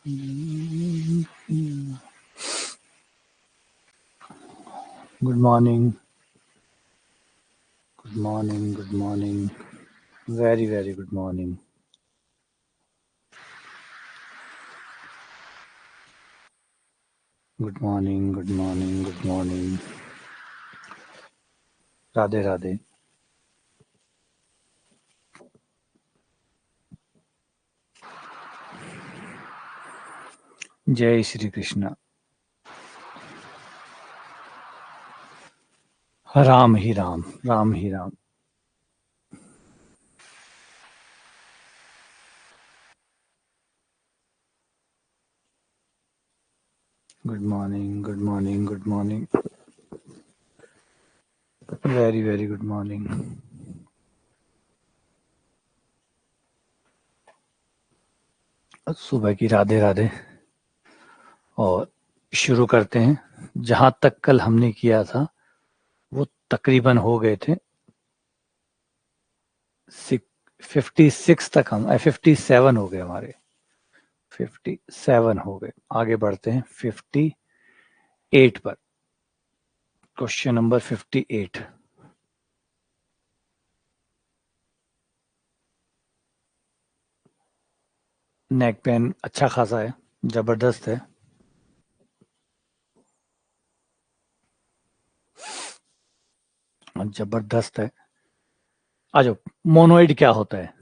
Good morning. Good morning. Good morning. Very, very good morning. Good morning. Good morning. Good morning. Radhe Radhe. जय श्री कृष्ण. राम ही राम, राम ही Ram. Good morning. Good morning. Good morning. Very, very good morning. सुबह की राधे राधे. और शुरू करते हैं. जहां तक कल हमने किया था वो तकरीबन हो गए थे 56 तक. हम 57 हो गए हमारे. 57 हो गए. आगे बढ़ते हैं 58 पर. Question number 58. नेक पेन अच्छा खासा है, जबरदस्त है. जबरदस्त है. आ जाओ. मोनोइड क्या होता है?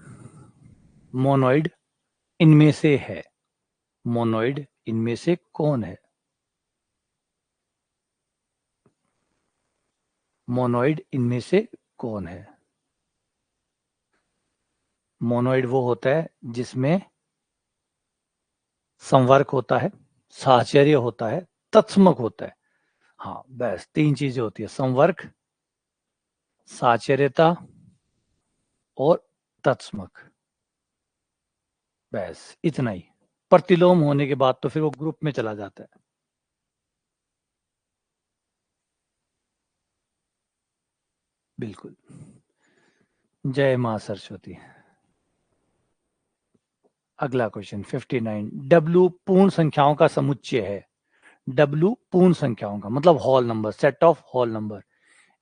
मोनोइड इनमें से है. मोनोइड इनमें से कौन है? मोनोइड इनमें से कौन है? मोनोइड वो होता है जिसमें संवर्क होता है, साहचर्य होता है, तत्समक होता है. हाँ, बस 3 चीजें होती है: संवर्क, साहचर्यता और तत्समक. बस इतना ही. प्रतिलोम होने के बाद तो फिर वो ग्रुप में चला जाता है. बिल्कुल. जय मां सरस्वती. अगला क्वेश्चन 59. डब्ल्यू पूर्ण संख्याओं का समुच्चय है. डब्ल्यू पूर्ण संख्याओं का मतलब whole number, set of whole number.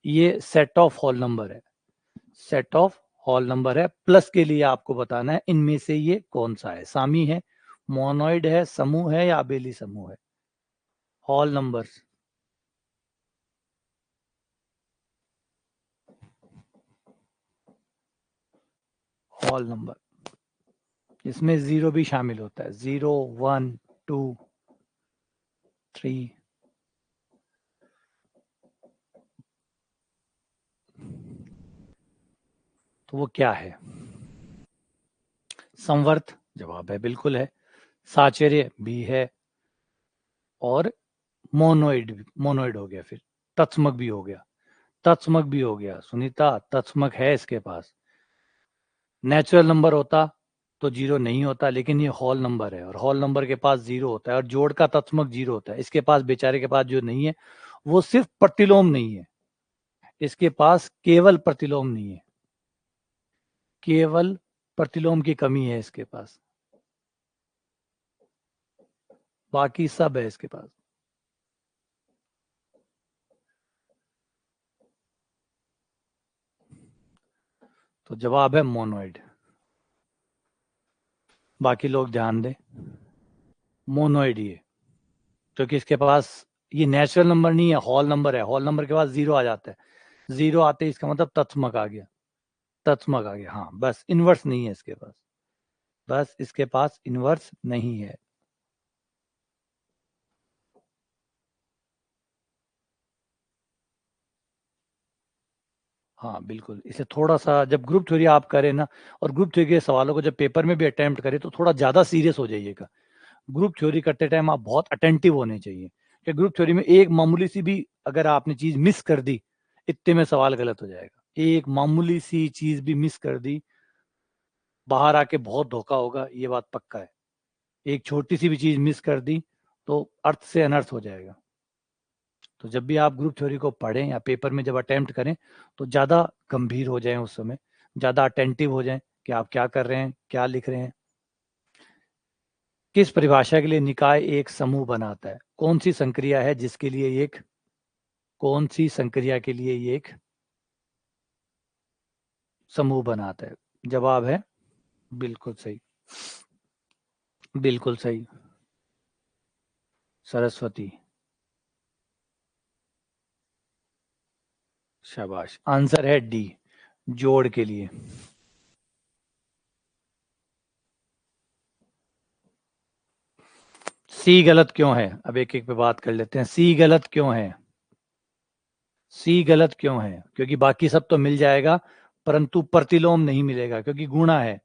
ये सेट ऑफ होल नंबर है. सेट ऑफ होल नंबर है. प्लस के लिए आपको बताना है इनमें से ये कौन सा है. सामी है, मोनोइड है, समूह है या अबेली समूह है. Whole numbers. होल नंबर इसमें 0 भी शामिल होता है. 0, 1, 2, 3. तो वो क्या है? संवर्त जवाब है, बिल्कुल है. साचर्य भी है. और मोनोइड हो गया. फिर तत्समक भी हो गया. तत्समक भी हो गया. सुनीता, तत्समक है इसके पास. नेचुरल नंबर होता तो 0 नहीं होता, लेकिन ये होल नंबर है और होल नंबर के पास 0 होता है और जोड़ का तत्समक 0 होता है. इसके पास, बेचारे के पास जो नहीं है वो सिर्फ प्रतिलोम नहीं है, इसके पास केवल प्रतिलोम नहीं है. केवल प्रतिलोम की कमी है इसके पास, बाकी सब है इसके पास. तो जवाब है मोनोइड. बाकी लोग ध्यान दें. मोनोइड ये, क्योंकि इसके पास ये नेचुरल नंबर नहीं है, होल नंबर है. होल नंबर के पास 0 आ जाता है. 0 आते ही इसका मतलब तत्समक आ गया. तत्समक आ गया. हाँ, बस इनवर्स नहीं है इसके पास. बस इसके पास इनवर्स नहीं है. हाँ बिल्कुल. इसे थोड़ा सा जब ग्रुप थ्योरी आप करें ना, और ग्रुप थ्योरी के सवालों को जब पेपर में भी अटेम्प्ट करें तो थोड़ा ज्यादा सीरियस हो जाइएगा. ग्रुप थ्योरी करते टाइम आप बहुत अटेंटिव होने चाहिए, कि ग्रुप थ्योरी में एक मामूली सी भी अगर आपने चीज मिस कर दी, इतने में सवाल गलत हो जाएगा. एक मामूली सी चीज भी मिस कर दी, बाहर आके बहुत धोखा होगा, ये बात पक्का है. एक छोटी सी भी चीज मिस कर दी तो अर्थ से अनर्थ हो जाएगा. तो जब भी आप ग्रुप थ्योरी को पढ़ें या पेपर में जब अटेम्प्ट करें तो ज़्यादा गंभीर हो जाएं, उस समय ज़्यादा अटेंटिव हो जाएं कि आप क्या कर रहे हैं, क्या लिख रहे हैं. किस परिभाषा के लिए निकाय एक समूह बनाता है? कौन सी संक्रिया है जिसके लिए एक, कौन सी संक्रिया के लिए ये एक समूह बनाता है? जवाब है बिल्कुल सही, बिल्कुल सही, सरस्वती। शाबाश, आंसर है डी, जोड़ के लिए। सी गलत क्यों है? अब एक एक पे बात कर लेते हैं। सी गलत क्यों है? सी गलत क्यों है? क्योंकि बाकी सब तो मिल जाएगा, परंतु प्रतिलोम नहीं मिलेगा, क्योंकि गुणा है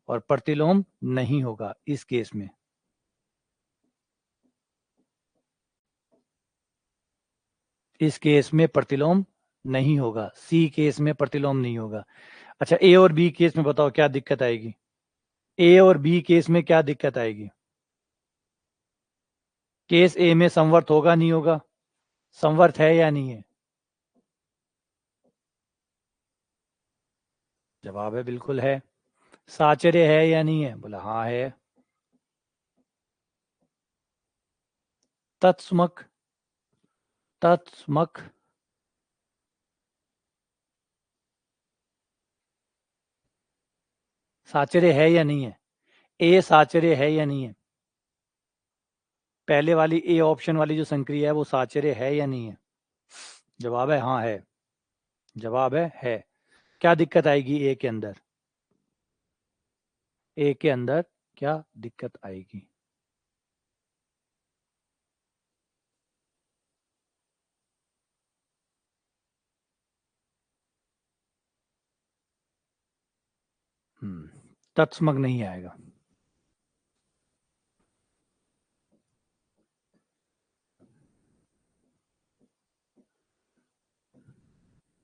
और प्रतिलोम नहीं होगा इस केस में। इस केस में प्रतिलोम नहीं होगा, सी केस में प्रतिलोम नहीं होगा। अच्छा, ए और बी केस में बताओ क्या दिक्कत आएगी? ए और बी केस में क्या दिक्कत आएगी? केस ए में संवर्त होगा नहीं होगा? संवर्त है या नहीं है? जवाब है बिल्कुल है। साचर्य है या नहीं है? बोला हाँ है। तत्समक, तत्समक, साचर्य है या नहीं है? ए साचर्य है या नहीं है? पहले वाली ए ऑप्शन वाली जो संक्रिया है वो साचर्य है या नहीं है? जवाब है हाँ है। जवाब है। क्या दिक्कत आएगी ए के अंदर? ए के अंदर क्या दिक्कत आएगी? तत्समक नहीं आएगा।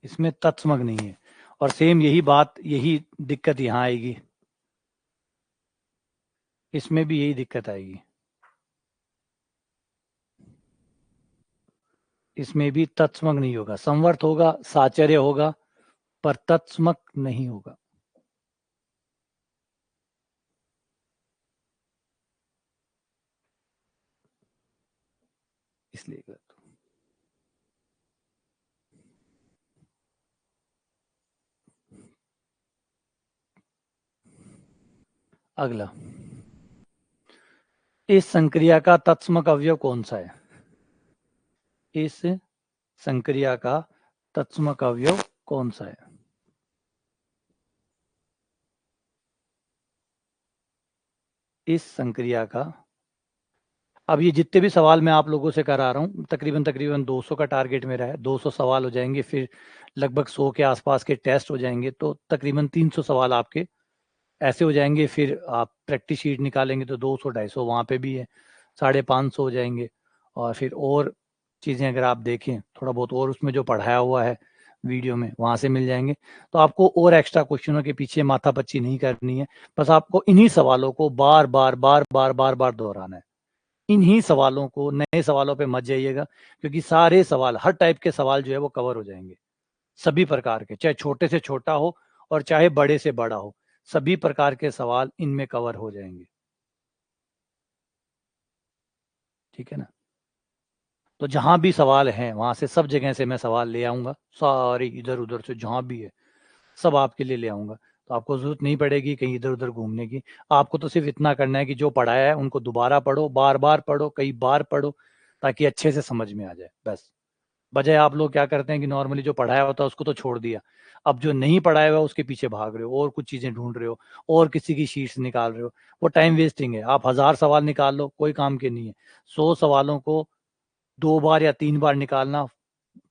इसमें तत्समक नहीं है, और सेम यही बात, यही दिक्कत यहां आएगी। इसमें भी यही दिक्कत आएगी। इसमें भी तत्समक नहीं होगा, संवर्त होगा, साचर्य होगा, पर तत्समक नहीं होगा। इसलिए गलत। अगला, इस संक्रिया का तत्समक अवयव कौन सा है? इस संक्रिया का तत्समक अवयव कौन सा है? इस संक्रिया का, अब ये जितने भी सवाल मैं आप लोगों से करा रहा हूँ, तकरीबन तकरीबन 200 का टारगेट मेरा है। 200 सवाल हो जाएंगे, फिर लगभग 100 के आसपास के टेस्ट हो जाएंगे, तो तकरीबन 300 सवाल आपके ऐसे हो जाएंगे। फिर आप प्रैक्टिस शीट निकालेंगे तो 200 250 वहाँ पे भी है, 550 हो जाएंगे। और फिर और चीज़ें अगर आप देखें थोड़ा बहुत और उसमें जो पढ़ाया हुआ है वीडियो में, वहाँ से मिल जाएंगे। तो आपको और एक्स्ट्रा क्वेश्चनों के पीछे माथापच्ची नहीं करनी है, बस आपको इन्हीं सवालों को बार बार बार बार बार बार दोहराना है। इन्हीं सवालों को, नए सवालों पे मत जाइएगा, क्योंकि सारे सवाल, हर टाइप के सवाल जो है वो कवर हो जाएंगे। सभी प्रकार के, चाहे छोटे से छोटा हो और चाहे बड़े से बड़ा हो, सभी प्रकार के सवाल इनमें कवर हो जाएंगे। ठीक है ना? तो जहां भी सवाल हैं वहां से, सब जगह से मैं सवाल ले आऊंगा, सारे इधर उधर से जहां भी है सब आपके लिए ले आऊंगा। तो आपको जरूरत नहीं पड़ेगी कहीं इधर उधर घूमने की। आपको तो सिर्फ इतना करना है कि जो पढ़ाया है उनको दोबारा पढ़ो, बार बार पढ़ो, कई बार पढ़ो, ताकि अच्छे से समझ में आ जाए बस। बजाय आप लोग क्या करते हैं कि नॉर्मली जो पढ़ाया होता है उसको तो छोड़ दिया, अब जो नहीं पढ़ाया हुआ उसके पीछे भाग रहे हो और कुछ चीजें ढूंढ रहे हो और किसी की शीट्स निकाल रहे हो। वो टाइम वेस्टिंग है। आप 1000 सवाल निकाल लो, कोई काम के नहीं है। 100 सवालों को 2 बार या 3 बार निकालना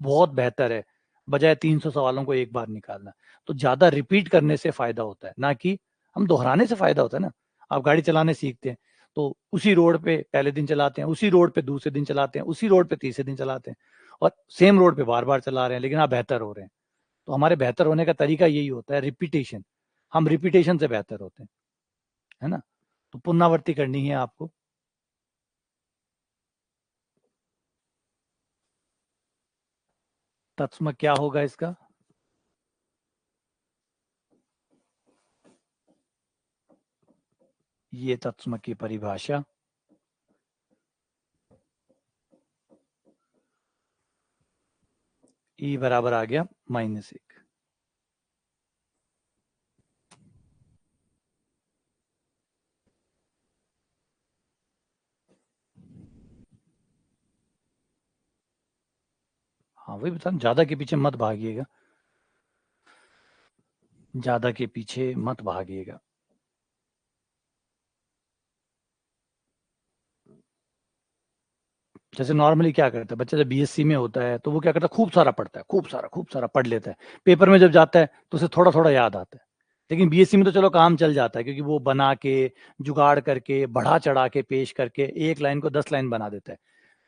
बहुत बेहतर है, बजाय 300 सवालों को एक बार निकालना। तो ज्यादा रिपीट करने से फायदा होता है, ना कि हम दोहराने से फायदा होता है ना। आप गाड़ी चलाने सीखते हैं तो उसी रोड पे पहले दिन चलाते हैं, उसी रोड पे दूसरे दिन चलाते हैं, उसी रोड पे तीसरे दिन चलाते हैं, और सेम रोड पे बार बार चला रहे हैं, लेकिन आप बेहतर हो रहे हैं। तो हमारे बेहतर होने का तरीका यही होता है, रिपीटेशन। हम रिपीटेशन से बेहतर होते हैं, है ना? तो पुनरावृत्ति करनी है आपको। तत्सम क्या होगा इसका? ये तत्सम की परिभाषा E बराबर आ गया -1। हाँ वही बता, ज्यादा के पीछे मत भागिएगा, ज्यादा के पीछे मत भागिएगा। जैसे नॉर्मली क्या करता है बच्चा, जब बीएससी में होता है तो वो क्या करता है, खूब सारा पढ़ता है, खूब सारा पढ़ लेता है, पेपर में जब जाता है तो उसे थोड़ा थोड़ा याद आता है। लेकिन बीएससी में तो चलो काम चल जाता है, क्योंकि वो बना के, जुगाड़ करके, बढ़ा चढ़ा के पेश करके एक लाइन को 10 लाइन बना देता है।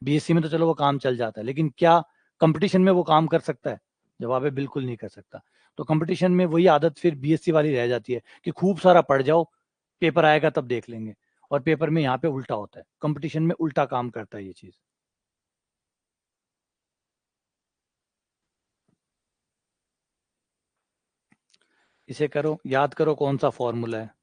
बीएससी में तो चलो वो काम चल जाता है, लेकिन क्या कंपटीशन में वो काम कर सकता है? जवाब है बिल्कुल नहीं कर सकता। तो कंपटीशन में वही आदत फिर बीएससी वाली रह जाती है कि खूब सारा पढ़ जाओ, पेपर आएगा तब देख लेंगे। और पेपर में यहाँ पे उल्टा होता है, कंपटीशन में उल्टा काम करता है ये चीज। इसे करो, याद करो कौन सा फॉर्मूला है।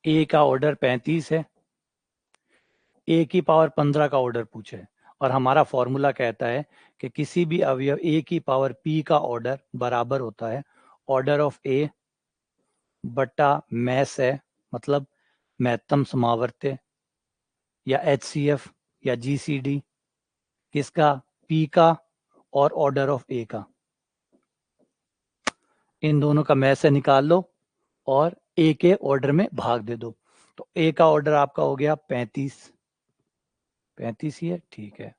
ए का ऑर्डर 35 है, ए की पावर 15 का ऑर्डर पूछे है, और हमारा फॉर्मूला कहता है कि किसी भी अवयव ए की पावर पी का ऑर्डर बराबर होता है ऑर्डर ऑफ ए बटा मैस है, मतलब महत्तम समावर्त्य, या HCF या GCD, किसका? पी का और ऑर्डर ऑफ ए का। इन दोनों का मैस से निकाल लो और ए के ऑर्डर में भाग दे दो। तो ए का ऑर्डर आपका हो गया 35, 35 ही है, ठीक है।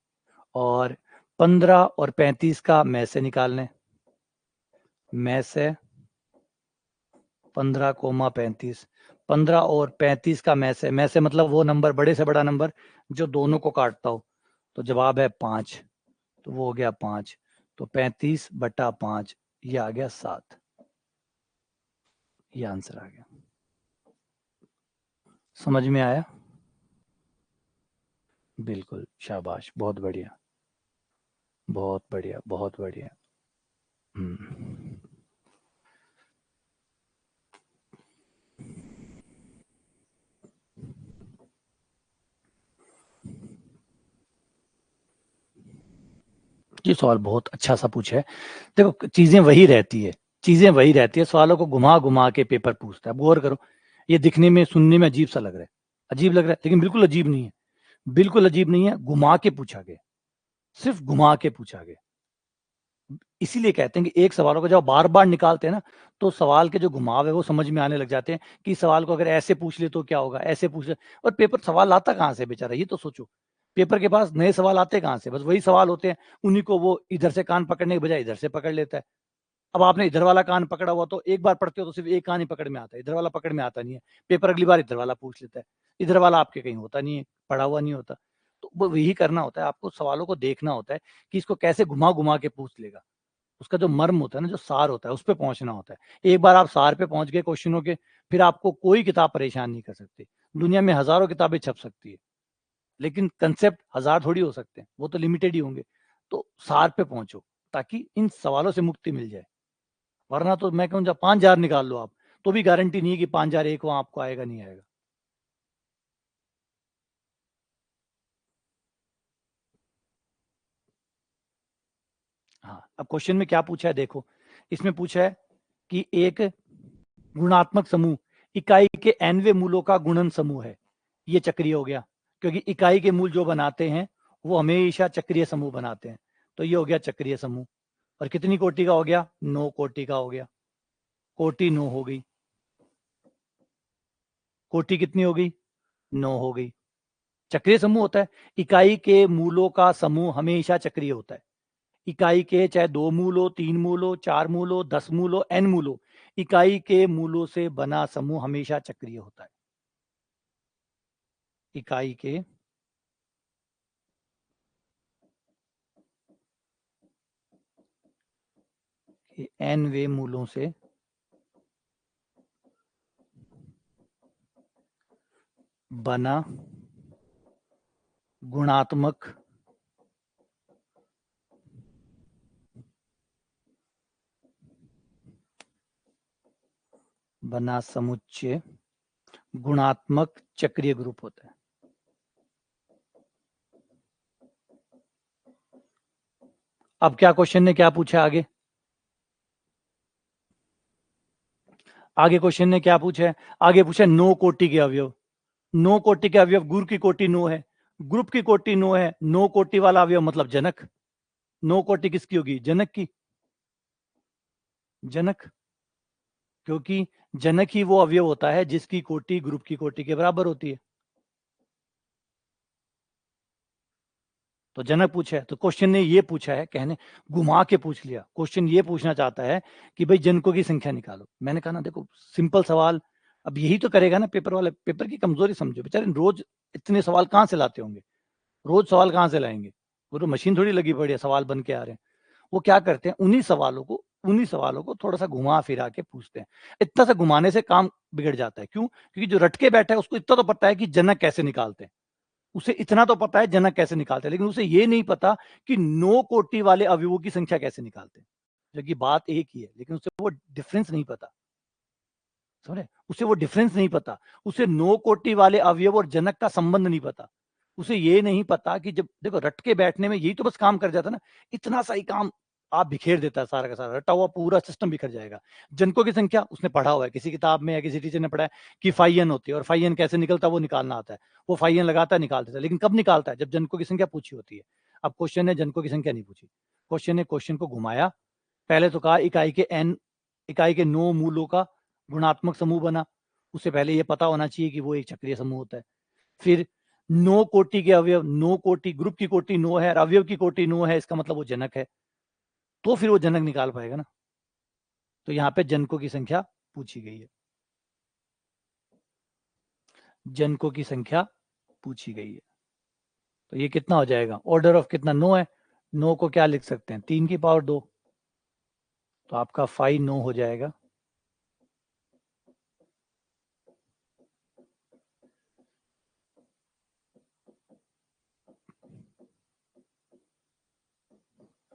और 15 और 35 का मैस से निकाल लें, मैस है 15,35, 15 और 35 का मैस है, मैस है मतलब वो नंबर बड़े से बड़ा नंबर जो दोनों को काटता हो। तो जवाब है 5, तो वो हो गया 5। तो 35/5, ये आ गया 7, ये आंसर आ गया। समझ में आया? बिल्कुल, शाबाश, बहुत बढ़िया, बहुत बढ़िया, बहुत बढ़िया। हम्म। ये सवाल बहुत अच्छा सा पूछा है। देखो चीजें वही रहती है, चीजें वही रहती है, सवालों को घुमा घुमा के पेपर पूछता है। अब गौर करो, ये दिखने में, सुनने में अजीब सा लग रहा है, अजीब लग रहा है, लेकिन बिल्कुल अजीब नहीं है, बिल्कुल अजीब नहीं है। घुमा के पूछा गया, सिर्फ घुमा के पूछा गया। इसीलिए कहते हैं कि एक सवालों को जब बार बार निकालते हैं ना, तो सवाल के जो घुमाव है वो समझ में आने लग जाते हैं कि सवाल को अगर ऐसे पूछ ले तो क्या होगा, ऐसे पूछ ले। और पेपर सवाल आता कहाँ से बेचारा, ये तो सोचो। पेपर के पास नए सवाल आते कहाँ से? बस वही सवाल होते हैं, उन्हीं को वो इधर से कान पकड़ने के बजाय इधर से पकड़ लेता है। अब आपने इधर वाला कान पकड़ा हुआ, तो एक बार पढ़ते हो तो सिर्फ एक कान ही पकड़ में आता है, इधर वाला पकड़ में आता नहीं है। पेपर अगली बार इधर वाला पूछ लेता है, इधर वाला आपके कहीं होता नहीं है, पढ़ा हुआ नहीं होता। तो वो वही करना होता है, आपको सवालों को देखना होता है कि इसको कैसे घुमा घुमा के पूछ लेगा। उसका जो मर्म होता है ना, जो सार होता है, उस पे पहुंचना होता है। एक बार आप सार पे पहुंच गए क्वेश्चनों के, फिर आपको कोई किताब परेशान नहीं कर सकती। दुनिया में हजारों किताबें छप सकती है, लेकिन कंसेप्ट हजार थोड़ी हो सकते हैं, वो तो लिमिटेड ही होंगे। तो सार पे पहुंचो, ताकि इन सवालों से मुक्ति मिल जाए। वरना तो मैं कहूँ जब 5,000 निकाल लो आप, तो भी गारंटी नहीं है कि 5,000 एक वहां आपको आएगा, नहीं आएगा। हाँ, अब क्वेश्चन में क्या पूछा है देखो। इसमें पूछा है कि एक गुणात्मक समूह इकाई के nवें मूलों का गुणन समूह है। ये चक्रीय हो गया, क्योंकि इकाई के मूल जो बनाते हैं वो हमेशा चक्रीय समूह बनाते हैं। तो ये हो गया चक्रीय समूह। और कितनी कोटि का हो गया? 9 कोटि का हो गया। कोटि 9 हो गई। कोटि कितनी हो गई? 9 हो गई। चक्रीय समूह होता है। इकाई के मूलों का समूह हमेशा चक्रीय होता है। इकाई के चाहे 2 मूल हो, 3 मूल हो, 4 मूल हो, 10 मूल हो, n मूल हो, इकाई के मूलों से बना समूह हमेशा चक्रीय होता है। इकाई के n वे मूलों से बना गुणात्मक बना समुच्चय गुणात्मक चक्रीय ग्रुप होता है। अब क्या क्वेश्चन ने क्या पूछा आगे? आगे क्वेश्चन ने क्या पूछा है? आगे पूछा 9 कोटि के अवयव। 9 कोटि के अवयव, गुरु की कोटि 9 है, ग्रुप की कोटि 9 है, 9 कोटि वाला अवयव मतलब जनक। 9 कोटि किसकी होगी? जनक की। जनक, क्योंकि जनक ही वो अवयव होता है जिसकी कोटि ग्रुप की कोटि के बराबर होती है। तो जनक पूछा है, तो क्वेश्चन ने ये पूछा है, कहने घुमा के पूछ लिया। क्वेश्चन ये पूछना चाहता है कि भाई जनकों की संख्या निकालो। मैंने कहा ना देखो सिंपल सवाल, अब यही तो करेगा ना पेपर वाले। पेपर की कमजोरी समझो, बेचारे रोज इतने सवाल कहाँ से लाते होंगे, रोज सवाल कहाँ से लाएंगे? वो तो मशीन थोड़ी लगी पड़ी है, सवाल बन के आ रहे हैं। वो क्या करते हैं, उन्हीं सवालों को थोड़ा सा घुमा फिरा के पूछते हैं। इतना सा घुमाने से काम बिगड़ जाता है। क्यों? क्योंकि जो रटके बैठा है उसको इतना तो पता है कि जनक कैसे निकालते हैं, उसे इतना तो पता है जनक कैसे निकालते हैं, लेकिन उसे ये नहीं पता कि 9 कोटि वाले अवयवों की संख्या कैसे निकालते हैं। जबकि बात एक ही है, लेकिन उसे वो डिफरेंस नहीं पता। समझे? उसे वो डिफरेंस नहीं पता। उसे 9 कोटि वाले अवयव और जनक का संबंध नहीं पता। उसे ये नहीं पता कि जब देखो रट के बैठने में यही तो बस काम कर जाता ना, इतना सा ही काम आप बिखेर देता है, सारा का सारा रटा हुआ पूरा सिस्टम बिखर जाएगा। जनकों की संख्या उसने पढ़ा हुआ है, किसी किताब में या किसी टीचर ने पढ़ा है कि फाई एन होती है, और फाई एन कैसे निकलता है वो निकालना आता है। वो फाई एन लगाता है, निकाल देता है, लेकिन कब निकालता है? जब जनकों की संख्या पूछी होती है। अब क्वेश्चन ने जनकों की संख्या नहीं पूछी, क्वेश्चन ने क्वेश्चन को घुमाया। पहले तो कहा इकाई के 9 मूलों का गुणात्मक समूह बना। उससे पहले ये पता होना चाहिए कि वो एक चक्रीय समूह होता है। फिर 9 कोटि के अवयव, 9 कोटि, ग्रुप की कोटि 9 है और अवयव की कोटि 9 है, इसका मतलब वो जनक है। तो फिर वो जनक निकाल पाएगा ना। तो यहाँ पे जनकों की संख्या पूछी गई है, जनकों की संख्या पूछी गई है। तो ये कितना हो जाएगा? ऑर्डर ऑफ कितना? 9 है। 9 को क्या लिख सकते हैं? 3 की पावर 2। तो आपका फाई 9 हो जाएगा।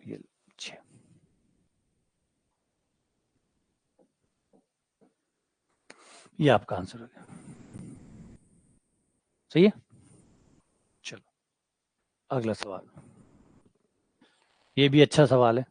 ये 6। ये आपका आंसर हो गया। सही है। चलो अगला सवाल, ये भी अच्छा सवाल है।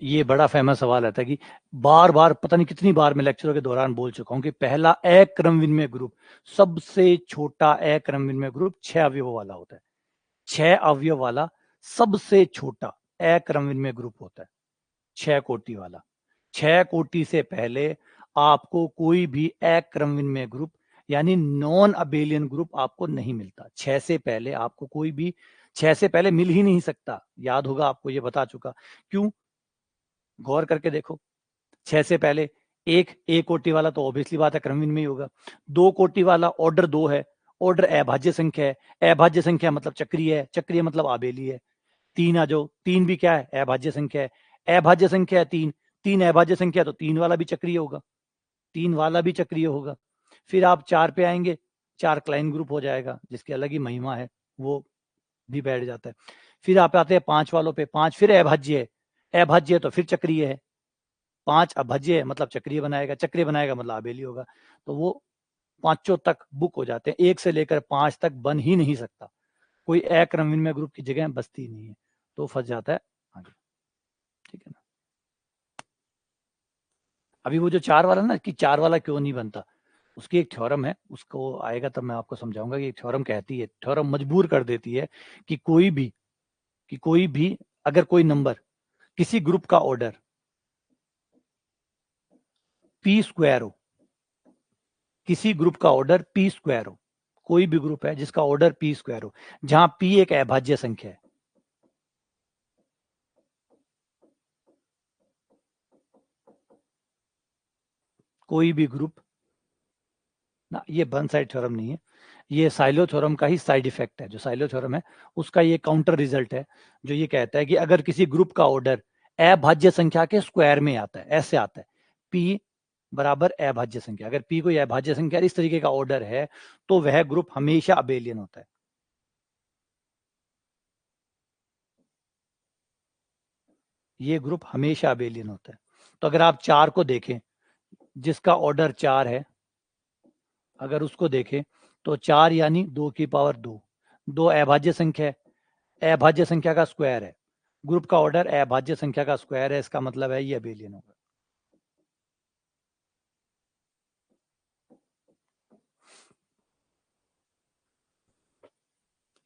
ये बड़ा फेमस सवाल आता है कि बार बार पता नहीं कितनी बार मैं लेक्चरों के दौरान बोल चुका हूं कि पहला अक्रम विनिमय ग्रुप, सबसे छोटा अक्रम विनिमय ग्रुप 6 अवयवों वाला होता है। 6 अवयव वाला सबसे छोटा अक्रम विनिमय ग्रुप होता है, 6 कोटि वाला। 6 कोटि से पहले आपको कोई भी अक्रम विनिमय ग्रुप यानी नॉन अबेलियन ग्रुप आपको नहीं मिलता। 6 से पहले आपको कोई भी 6 से पहले मिल ही नहीं सकता। याद होगा आपको, ये बता चुका। क्यों? गौर करके देखो, 6 से पहले एक कोटि वाला तो ऑब्वियसली बात है क्रमविन में ही होगा। 2 कोटि वाला ऑर्डर 2 है, ऑर्डर अभाज्य संख्या है, अभाज्य संख्या मतलब चक्रीय है, चक्रीय मतलब आबेली है। 3 आ जाओ, 3 भी क्या है? अभाज्य संख्या है। अभाज्य संख्या है 3, 3 अभाज्य संख्या, तो 3 वाला भी चक्रीय होगा, 3 वाला भी चक्रीय होगा। फिर आप 4 पे आएंगे, 4 क्लाइन ग्रुप हो जाएगा जिसकी अलग ही महिमा है, वो भी बैठ जाता है। फिर आप आते हैं 5 वालों पे, 5 फिर अभाज्य है, अभाज्य है तो फिर चक्रीय है। 5 अभाज्य है मतलब चक्रीय बनाएगा, चक्रीय बनाएगा मतलब आबेली होगा। तो वो पांचों तक बुक हो जाते हैं, 1 से लेकर 5 तक बन ही नहीं सकता। कोई अक्रम विनिमय ग्रुप की जगह बसती नहीं है, तो फंस जाता है आगे। ठीक है ना। अभी वो जो 4 वाला ना कि 4 वाला क्यों नहीं बनता, उसकी एक थ्योरम है, उसको आएगा तब मैं आपको समझाऊंगा कि एक थ्योरम कहती है, थ्योरम मजबूर कर देती है कि कोई भी अगर कोई नंबर किसी ग्रुप का ऑर्डर पी स्क्वायर हो, किसी ग्रुप का ऑर्डर पी स्क्वायर हो, कोई भी ग्रुप है जिसका ऑर्डर पी स्क्वायर हो, जहां पी एक अभाज्य संख्या है, कोई भी ग्रुप ना, ये वन साइड थ्योरम नहीं है, ये साइलो थ्योरम का ही साइड इफेक्ट है। जो साइलो थ्योरम है उसका ये काउंटर रिजल्ट है, जो ये कहता है कि अगर किसी ग्रुप का ऑर्डर अभाज्य संख्या के स्क्वायर में आता है, ऐसे आता है, पी बराबर अभाज्य संख्या, अगर पी कोई अभाज्य संख्या इस तरीके का ऑर्डर है, तो वह ग्रुप हमेशा अबेलियन होता है। ये ग्रुप हमेशा अबेलियन होता है। तो अगर आप 4 को देखें, जिसका ऑर्डर 4 है, अगर उसको देखें तो 4 यानी 2 की पावर 2, 2 अभाज्य संख्या है, अभाज्य संख्या का स्क्वायर है, ग्रुप का ऑर्डर अभाज्य संख्या का स्क्वायर है, इसका मतलब है ये अबेलियन होगा।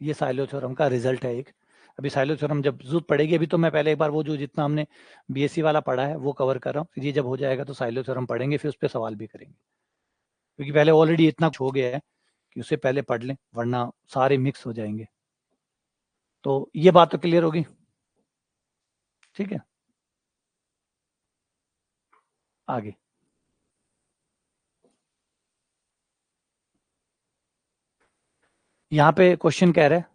ये साइलो थ्योरम का रिजल्ट है एक। अभी साइलो थ्योरम जब जरूरत पड़ेगी, अभी तो मैं पहले एक बार वो जो जितना हमने बीएससी वाला पढ़ा है वो कवर कर रहा हूँ, फिर ये जब हो जाएगा तो साइलो थ्योरम पढ़ेंगे, फिर उस पर सवाल भी करेंगे, क्योंकि पहले ऑलरेडी इतना कुछ हो गया है कि उससे पहले पढ़ लें, वरना सारे मिक्स हो जाएंगे। तो ये बात तो क्लियर होगी, ठीक है। आगे यहाँ पे क्वेश्चन कह रहा है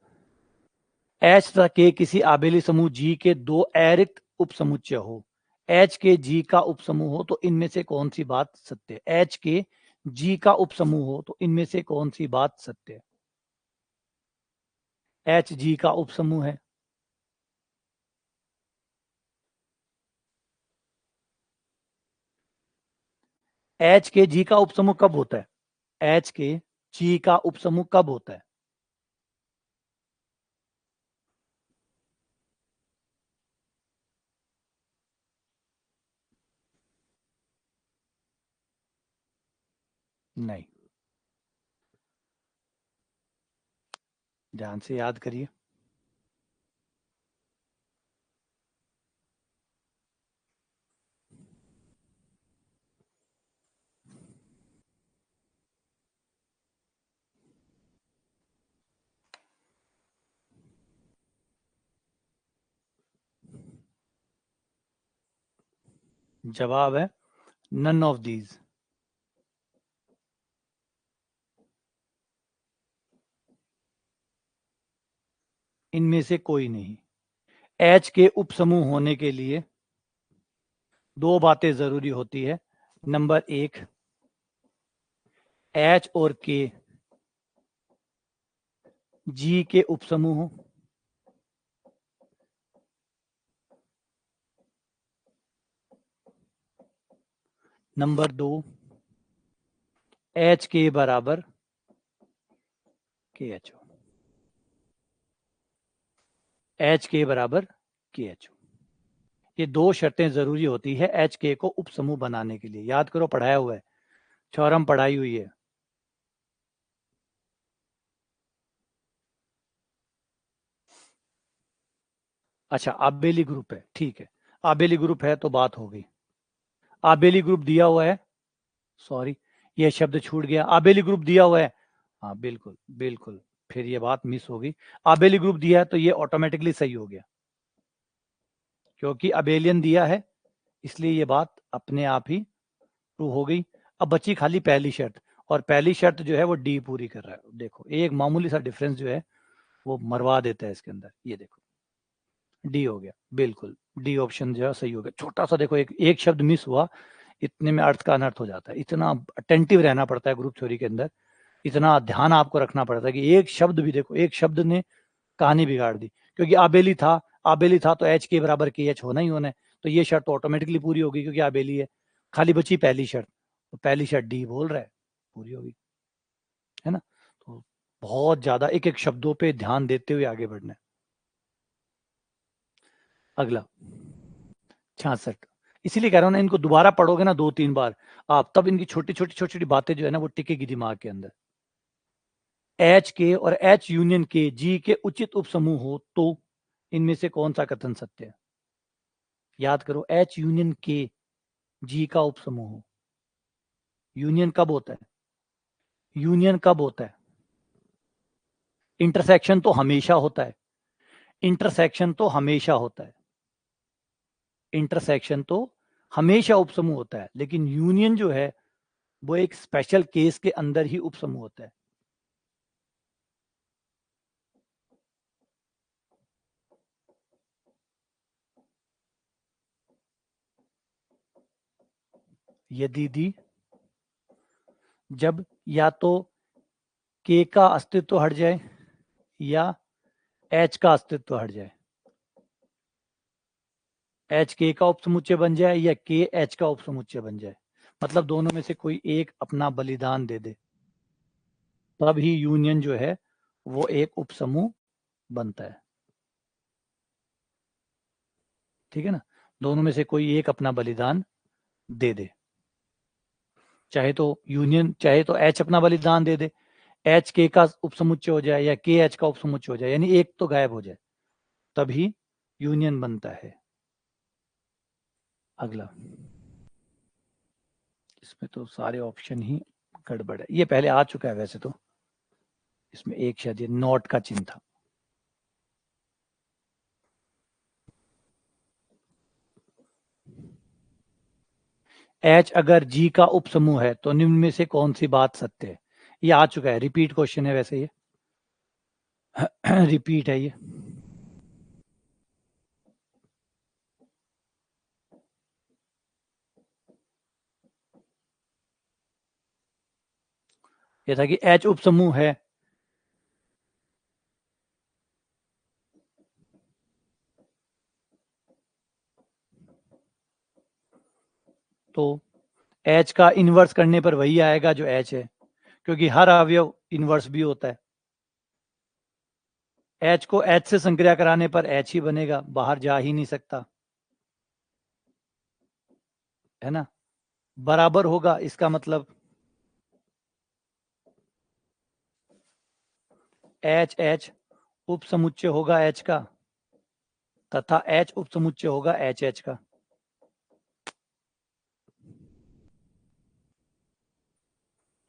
एच तथा के किसी आबेली समूह जी के दो अरिक्त उपसमुच्चय हो, एच के जी का उपसमूह हो, तो इनमें से कौन सी बात सत्य है। एच के जी का उपसमूह हो तो इनमें से कौन सी बात सत्य है। एच जी का उपसमूह है, एच के जी का उपसमूह कब होता है, एच के जी का उपसमूह कब होता है। नहीं, ध्यान से याद करिए। जवाब है नन ऑफ दीज, इनमें से कोई नहीं। एच के उपसमूह होने के लिए दो बातें जरूरी होती है। नंबर एक, एच और के जी के उपसमूह हो। नंबर दो, एच के बराबर के एच हो, एच के बराबर के एच हो। ये दो शर्तें जरूरी होती है एच के को उपसमूह बनाने के लिए, याद करो, पढ़ाया हुआ है, थ्योरम पढ़ाई हुई है। अच्छा, आबेली ग्रुप है, ठीक है, आबेली ग्रुप है तो बात हो गई। आबेली ग्रुप दिया हुआ है, सॉरी ये शब्द छूट गया, आबेली ग्रुप दिया हुआ है, हाँ बिल्कुल बिल्कुल, फिर ये बात मिस होगी। आबेली ग्रुप दिया है तो ये ऑटोमेटिकली सही हो गया, क्योंकि अबेलियन दिया है, इसलिए ये बात अपने आप ही प्रूव हो गई। अब बची खाली पहली शर्त, और पहली शर्त जो है वो डी पूरी कर रहा है। देखो एक मामूली सा डिफरेंस जो है वो मरवा देता है इसके अंदर, ये देखो डी हो गया, बिल्कुल डी ऑप्शन जो है सही हो गया। छोटा सा देखो एक शब्द मिस हुआ, इतने में अर्थ का अनर्थ हो जाता है। इतना अटेंटिव रहना पड़ता है ग्रुप थ्योरी के अंदर, इतना ध्यान आपको रखना पड़ता है कि एक शब्द भी, देखो एक शब्द ने कहानी बिगाड़ दी, क्योंकि आबेली था, आबेली था तो एच के बराबर के एच होना ही होना है, तो ये शर्त तो ऑटोमेटिकली पूरी होगी क्योंकि आबेली है। खाली बची पहली शर्त, तो पहली शर्त डी बोल रहा है, पूरी होगी, है ना। तो बहुत ज्यादा एक एक शब्दों पे ध्यान देते हुए आगे बढ़ना है। अगला, 66। इसीलिए कह रहा हूँ ना, इनको दोबारा पढ़ोगे ना 2-3 बार आप, तब इनकी छोटी छोटी बातें जो है ना वो टिकेगी दिमाग के अंदर। एच के और एच यूनियन के जी के उचित उपसमूह हो तो इनमें से कौन सा कथन सत्य है? याद करो, एच यूनियन के जी का उपसमूह हो। यूनियन कब होता है? यूनियन कब होता है? इंटरसेक्शन तो हमेशा होता है। इंटरसेक्शन तो हमेशा होता है। इंटरसेक्शन तो हमेशा उपसमूह होता है, लेकिन यूनियन जो है वो एक स्पेशल केस के अंदर ही उपसमूह होता है। यदि दी जब या तो के का अस्तित्व हट जाए या एच का अस्तित्व हट जाए। एच के का उपसमुच्चय बन जाए या के एच का उपसमुच्चय बन जाए, मतलब दोनों में से कोई एक अपना बलिदान दे दे, तब ही यूनियन जो है वो एक उपसमूह बनता है। ठीक है ना? दोनों में से कोई एक अपना बलिदान दे दे, चाहे तो यूनियन, चाहे तो एच अपना बलिदान दे दे, एच के का उपसमुच्चय हो जाए या के एच का उपसमुच्चय हो जाए, यानी एक तो गायब हो जाए, तभी यूनियन बनता है। अगला, इसमें तो सारे ऑप्शन ही गड़बड़ है। ये पहले आ चुका है वैसे तो, इसमें एक शायद ये नॉट का चिन्ह था। एच अगर जी का उपसमूह है तो निम्न में से कौन सी बात सत्य है? ये आ चुका है, रिपीट क्वेश्चन है वैसे ये रिपीट है ये था कि एच उपसमूह है तो एच का इनवर्स करने पर वही आएगा जो एच है, क्योंकि हर अवयव इनवर्स भी होता है। एच को एच से संक्रिया कराने पर एच ही बनेगा, बाहर जा ही नहीं सकता, है ना? बराबर होगा, इसका मतलब एच एच उपसमुच्चय होगा एच का, तथा एच उपसमुच्चय होगा एच एच का।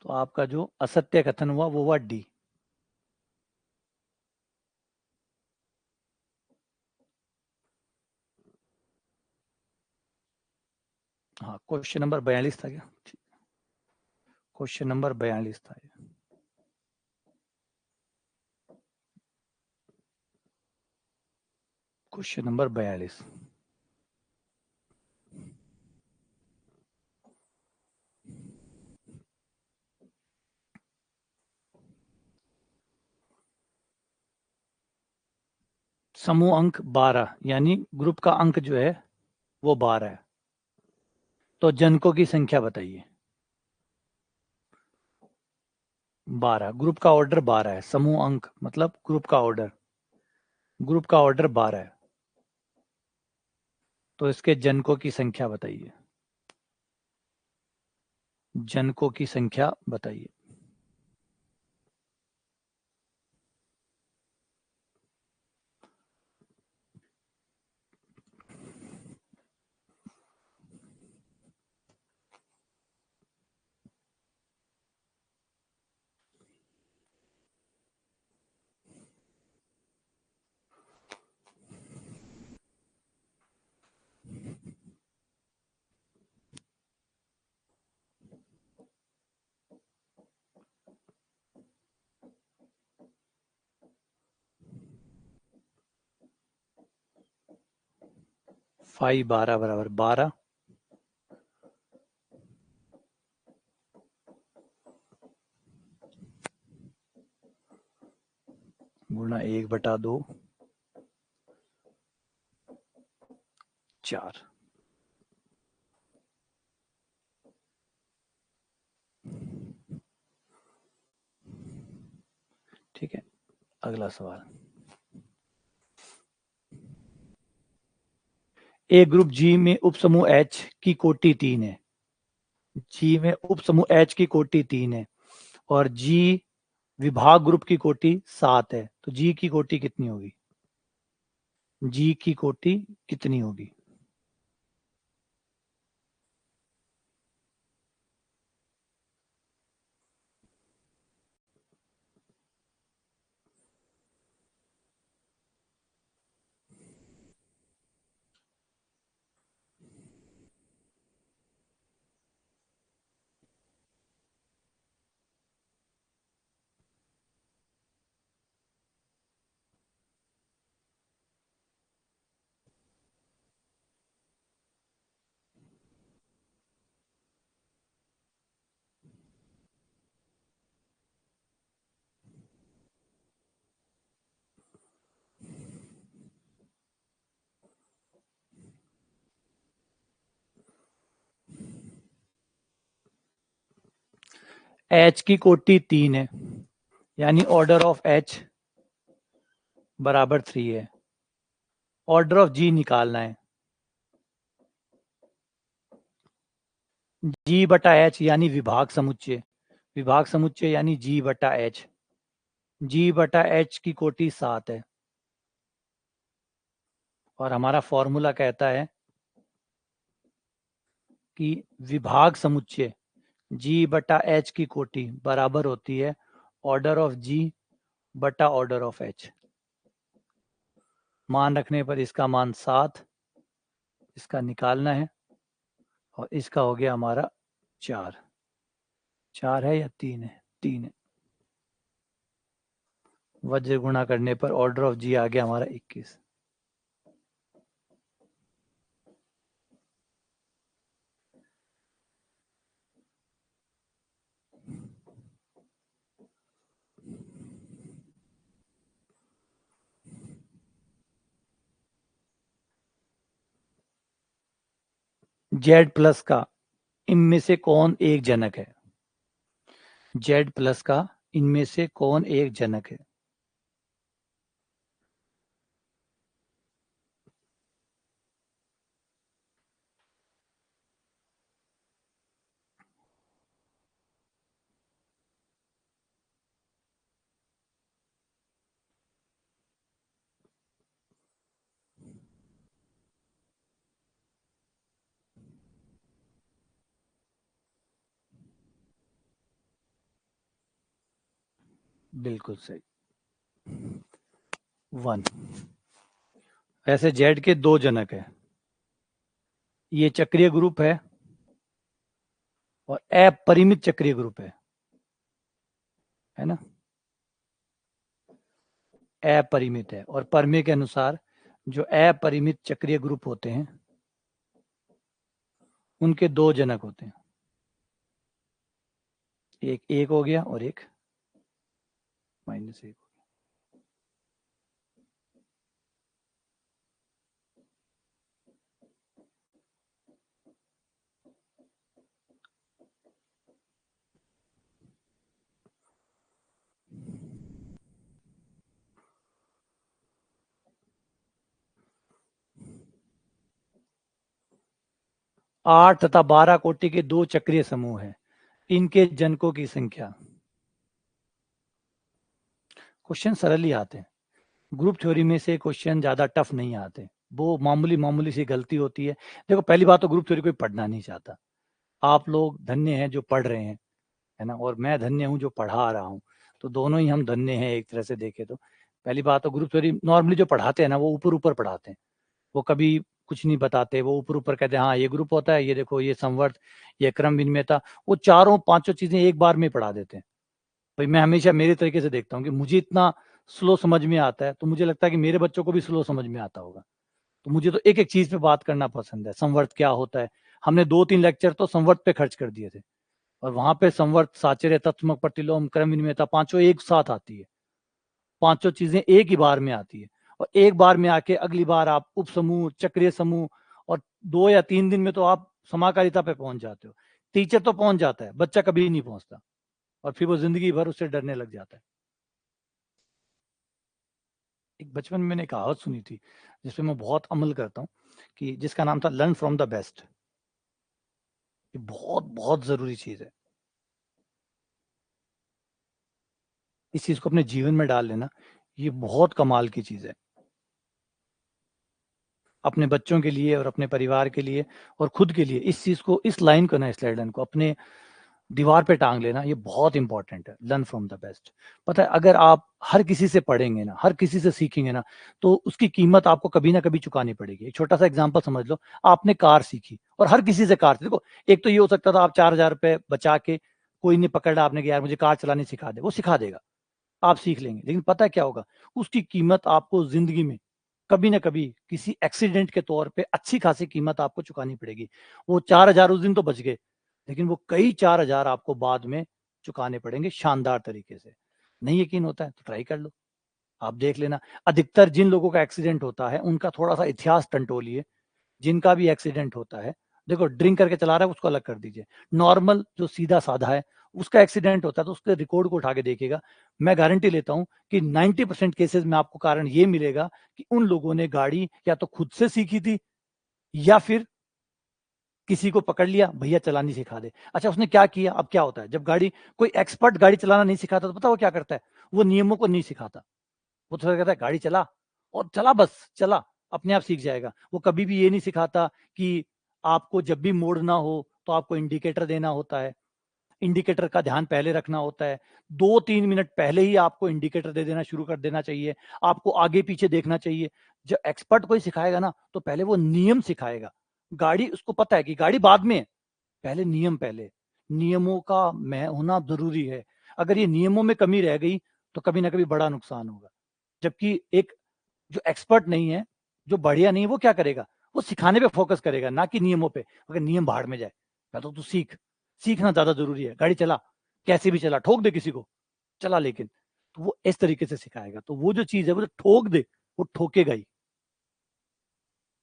तो आपका जो असत्य कथन हुआ वो हुआ डी। हाँ, क्वेश्चन नंबर 42 था क्या? क्वेश्चन नंबर 42 था ये। Question number 42। समूह अंक 12, यानी ग्रुप का अंक जो है वो 12 है, तो जनकों की संख्या बताइए। 12, ग्रुप का ऑर्डर 12 है, समूह अंक मतलब ग्रुप का ऑर्डर, ग्रुप का ऑर्डर 12 है, तो इसके जनकों की संख्या बताइए। जनकों की संख्या बताइए। फाइव 12 बराबर 12 गुणा 1/2 4। ठीक है, अगला सवाल। ए ग्रुप जी में उपसमूह H की कोटि 3 है, जी में उपसमूह H की कोटि 3 है, और जी विभाग ग्रुप की कोटि 7 है, तो जी की कोटि कितनी होगी? जी की कोटि कितनी होगी? H की कोटि 3 है, यानी ऑर्डर ऑफ H बराबर 3 है। ऑर्डर ऑफ G निकालना है, G बटा H यानी विभाग समुच्चय, विभाग समुच्चय यानी G बटा H, G बटा H की कोटि 7 है, और हमारा फॉर्मूला कहता है कि विभाग समुच्चय G बटा H की कोटि बराबर होती है ऑर्डर ऑफ G बटा ऑर्डर ऑफ H। मान रखने पर इसका मान 7, इसका निकालना है, और इसका हो गया हमारा 4। 4 है या 3 है? 3 है। वज्र गुणा करने पर ऑर्डर ऑफ G आ गया हमारा 21। Z प्लस का इनमें से कौन एक जनक है? Z प्लस का इनमें से कौन एक जनक है? बिल्कुल सही, 1। वैसे Z के 2 जनक है, ये चक्रीय ग्रुप है और अपरिमित चक्रीय ग्रुप है ना? अपरिमित है, और परमे के अनुसार जो अपरिमित चक्रीय ग्रुप होते हैं उनके 2 जनक होते हैं, एक 1 हो गया और एक -1। 8 तथा 12 कोटि के 2 चक्रीय समूह है, इनके जनकों की संख्या। क्वेश्चन सरल ही आते हैं, ग्रुप थ्योरी में से क्वेश्चन ज्यादा टफ नहीं आते, वो मामूली मामूली सी गलती होती है। देखो, पहली बात तो ग्रुप थ्योरी कोई पढ़ना नहीं चाहता, आप लोग धन्य हैं जो पढ़ रहे हैं, है ना, और मैं धन्य हूं जो पढ़ा रहा हूं, तो दोनों ही हम धन्य हैं एक तरह से देखें तो। पहली बात तो ग्रुप थ्योरी नॉर्मली जो पढ़ाते हैं ना, वो ऊपर ऊपर पढ़ाते हैं, वो कभी कुछ नहीं बताते, वो ऊपर ऊपर कहते हैं हाँ ये ग्रुप होता है, ये देखो ये संवर्त, ये क्रम विनिमयता, वो चारों पांचों चीजें एक बार में पढ़ा देते हैं। भाई मैं हमेशा मेरे तरीके से देखता हूँ कि मुझे इतना स्लो समझ में आता है, तो मुझे लगता है कि मेरे बच्चों को भी स्लो समझ में आता होगा। तो मुझे तो एक एक चीज पे बात करना पसंद है, संवर्त क्या होता है, हमने 2-3 लेक्चर तो संवर्त पे खर्च कर दिए थे, और वहां पे संवर्त, साचर्य, तत्समक, प्रतिलोम, क्रम विनिमयता पांचों एक साथ आती है, पांचों चीजें एक ही बार में आती है, और एक बार में आके अगली बार आप उप समूह, चक्रीय समूह, और 2 या 3 दिन में तो आप समाकारिता पे पहुंच जाते हो। टीचर तो पहुंच जाता है, बच्चा कभी नहीं पहुंचता, और फिर वो जिंदगी भर उससे डरने लग जाता है। एक बचपन में मैंने कहावत सुनी थी जिसपे मैं बहुत अमल करता हूँ, कि जिसका नाम था लर्न फ्रॉम द बेस्ट। ये बहुत बहुत जरूरी चीज है। इस चीज को अपने जीवन में डाल लेना, ये बहुत कमाल की चीज है, अपने बच्चों के लिए और अपने परिवार के लिए और खुद के लिए। इस चीज को, इस लाइन को ना, इस लाइन को अपने दीवार पे टांग लेना, ये बहुत इंपॉर्टेंट है। Learn from the best. पता है, अगर आप हर किसी से पढ़ेंगे ना, हर किसी से सीखेंगे ना, तो उसकी कीमत आपको कभी ना कभी चुकानी पड़ेगी। एक छोटा सा एग्जांपल समझ लो, आपने कार सीखी और हर किसी से कार, देखो एक तो ये हो सकता था आप 4,000 रुपए बचा के, कोई नहीं पकड़ा आपने कि यार मुझे कार चलानी सिखा दे, वो सिखा देगा, आप सीख लेंगे। लेकिन पता है क्या होगा, उसकी कीमत आपको जिंदगी में कभी ना कभी किसी एक्सीडेंट के तौर पे अच्छी खासी कीमत आपको चुकानी पड़ेगी। वो 4,000 उस दिन तो बच गए, लेकिन वो कई 4,000 आपको बाद में चुकाने पड़ेंगे शानदार तरीके से। नहीं यकीन होता है तो ट्राई कर लो, आप देख लेना। अधिकतर जिन लोगों का एक्सीडेंट होता है उनका थोड़ा सा इतिहास टंटोलिए। जिनका भी एक्सीडेंट होता है, देखो ड्रिंक करके चला रहा है उसको अलग कर दीजिए, नॉर्मल जो सीधा साधा है उसका एक्सीडेंट होता है तो उसके रिकॉर्ड को उठा के देखिएगा। मैं गारंटी लेता हूं कि 90% केसेस में आपको कारण ये मिलेगा कि उन लोगों ने गाड़ी या तो खुद से सीखी थी, या फिर किसी को पकड़ लिया, भैया चलानी सिखा दे। अच्छा उसने क्या किया, अब क्या होता है जब गाड़ी, कोई एक्सपर्ट गाड़ी चलाना नहीं सिखाता तो पता वो क्या करता है, वो नियमों को नहीं सिखाता। वो तो कहता है गाड़ी चला, और चला, बस चला, अपने आप सीख जाएगा। वो कभी भी ये नहीं सिखाता कि आपको जब भी मोड़ना हो तो आपको इंडिकेटर देना होता है, इंडिकेटर का ध्यान पहले रखना होता है, 2-3 मिनट पहले ही आपको इंडिकेटर दे देना शुरू कर देना चाहिए, आपको आगे पीछे देखना चाहिए। जब एक्सपर्ट कोई सिखाएगा ना तो पहले वो नियम सिखाएगा। गाड़ी, उसको पता है कि गाड़ी बाद में है, पहले नियम, पहले नियमों का मैं होना जरूरी है। अगर ये नियमों में कमी रह गई तो कभी ना कभी बड़ा नुकसान होगा। जबकि एक जो एक्सपर्ट नहीं है, जो बढ़िया नहीं है, वो क्या करेगा, वो सिखाने पे फोकस करेगा ना कि नियमों पे। अगर नियम भाड़ में जाए, या तो तू सीख, सीखना ज्यादा जरूरी है। गाड़ी चला, कैसे भी चला, ठोक दे किसी को, चला, लेकिन तो वो इस तरीके से सिखाएगा। तो वो जो चीज है वो जो ठोक दे, वो ठोकेगा ही।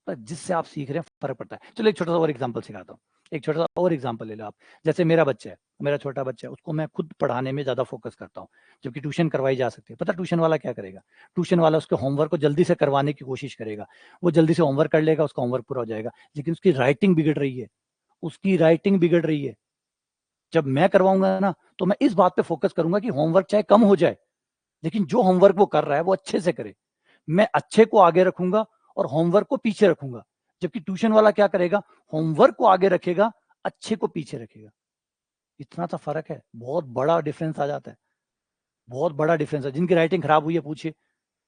पर जिससे आप सीख रहे हैं फर्क पड़ता है। चलो एक छोटा सा और एग्जाम्पल सिखाता हूँ, एक छोटा सा और एग्जाम्पल ले लो आप। जैसे मेरा बच्चा है, मेरा छोटा बच्चा है, उसको मैं खुद पढ़ाने में ज्यादा फोकस करता हूँ, जबकि ट्यूशन करवाई जा सकती है। पता ट्यूशन वाला क्या करेगा, ट्यूशन वाला उसके होमवर्क को जल्दी से करवाने की कोशिश करेगा, वो जल्दी से होमवर्क कर लेगा, उसका होमवर्क पूरा हो जाएगा, लेकिन उसकी राइटिंग बिगड़ रही है, उसकी राइटिंग बिगड़ रही है। जब मैं करवाऊंगा ना तो मैं इस बात पे फोकस करूंगा कि होमवर्क चाहे कम हो जाए, लेकिन जो होमवर्क वो कर रहा है वो अच्छे से करे। मैं अच्छे को आगे रखूंगा और होमवर्क को पीछे रखूंगा। जबकि ट्यूशन वाला क्या करेगा, होमवर्क को आगे रखेगा, अच्छे को पीछे रखेगा। इतना सा फर्क है, बहुत बड़ा डिफरेंस आ जाता है, बहुत बड़ा डिफरेंस है। जिनकी राइटिंग खराब हुई है, पूछिए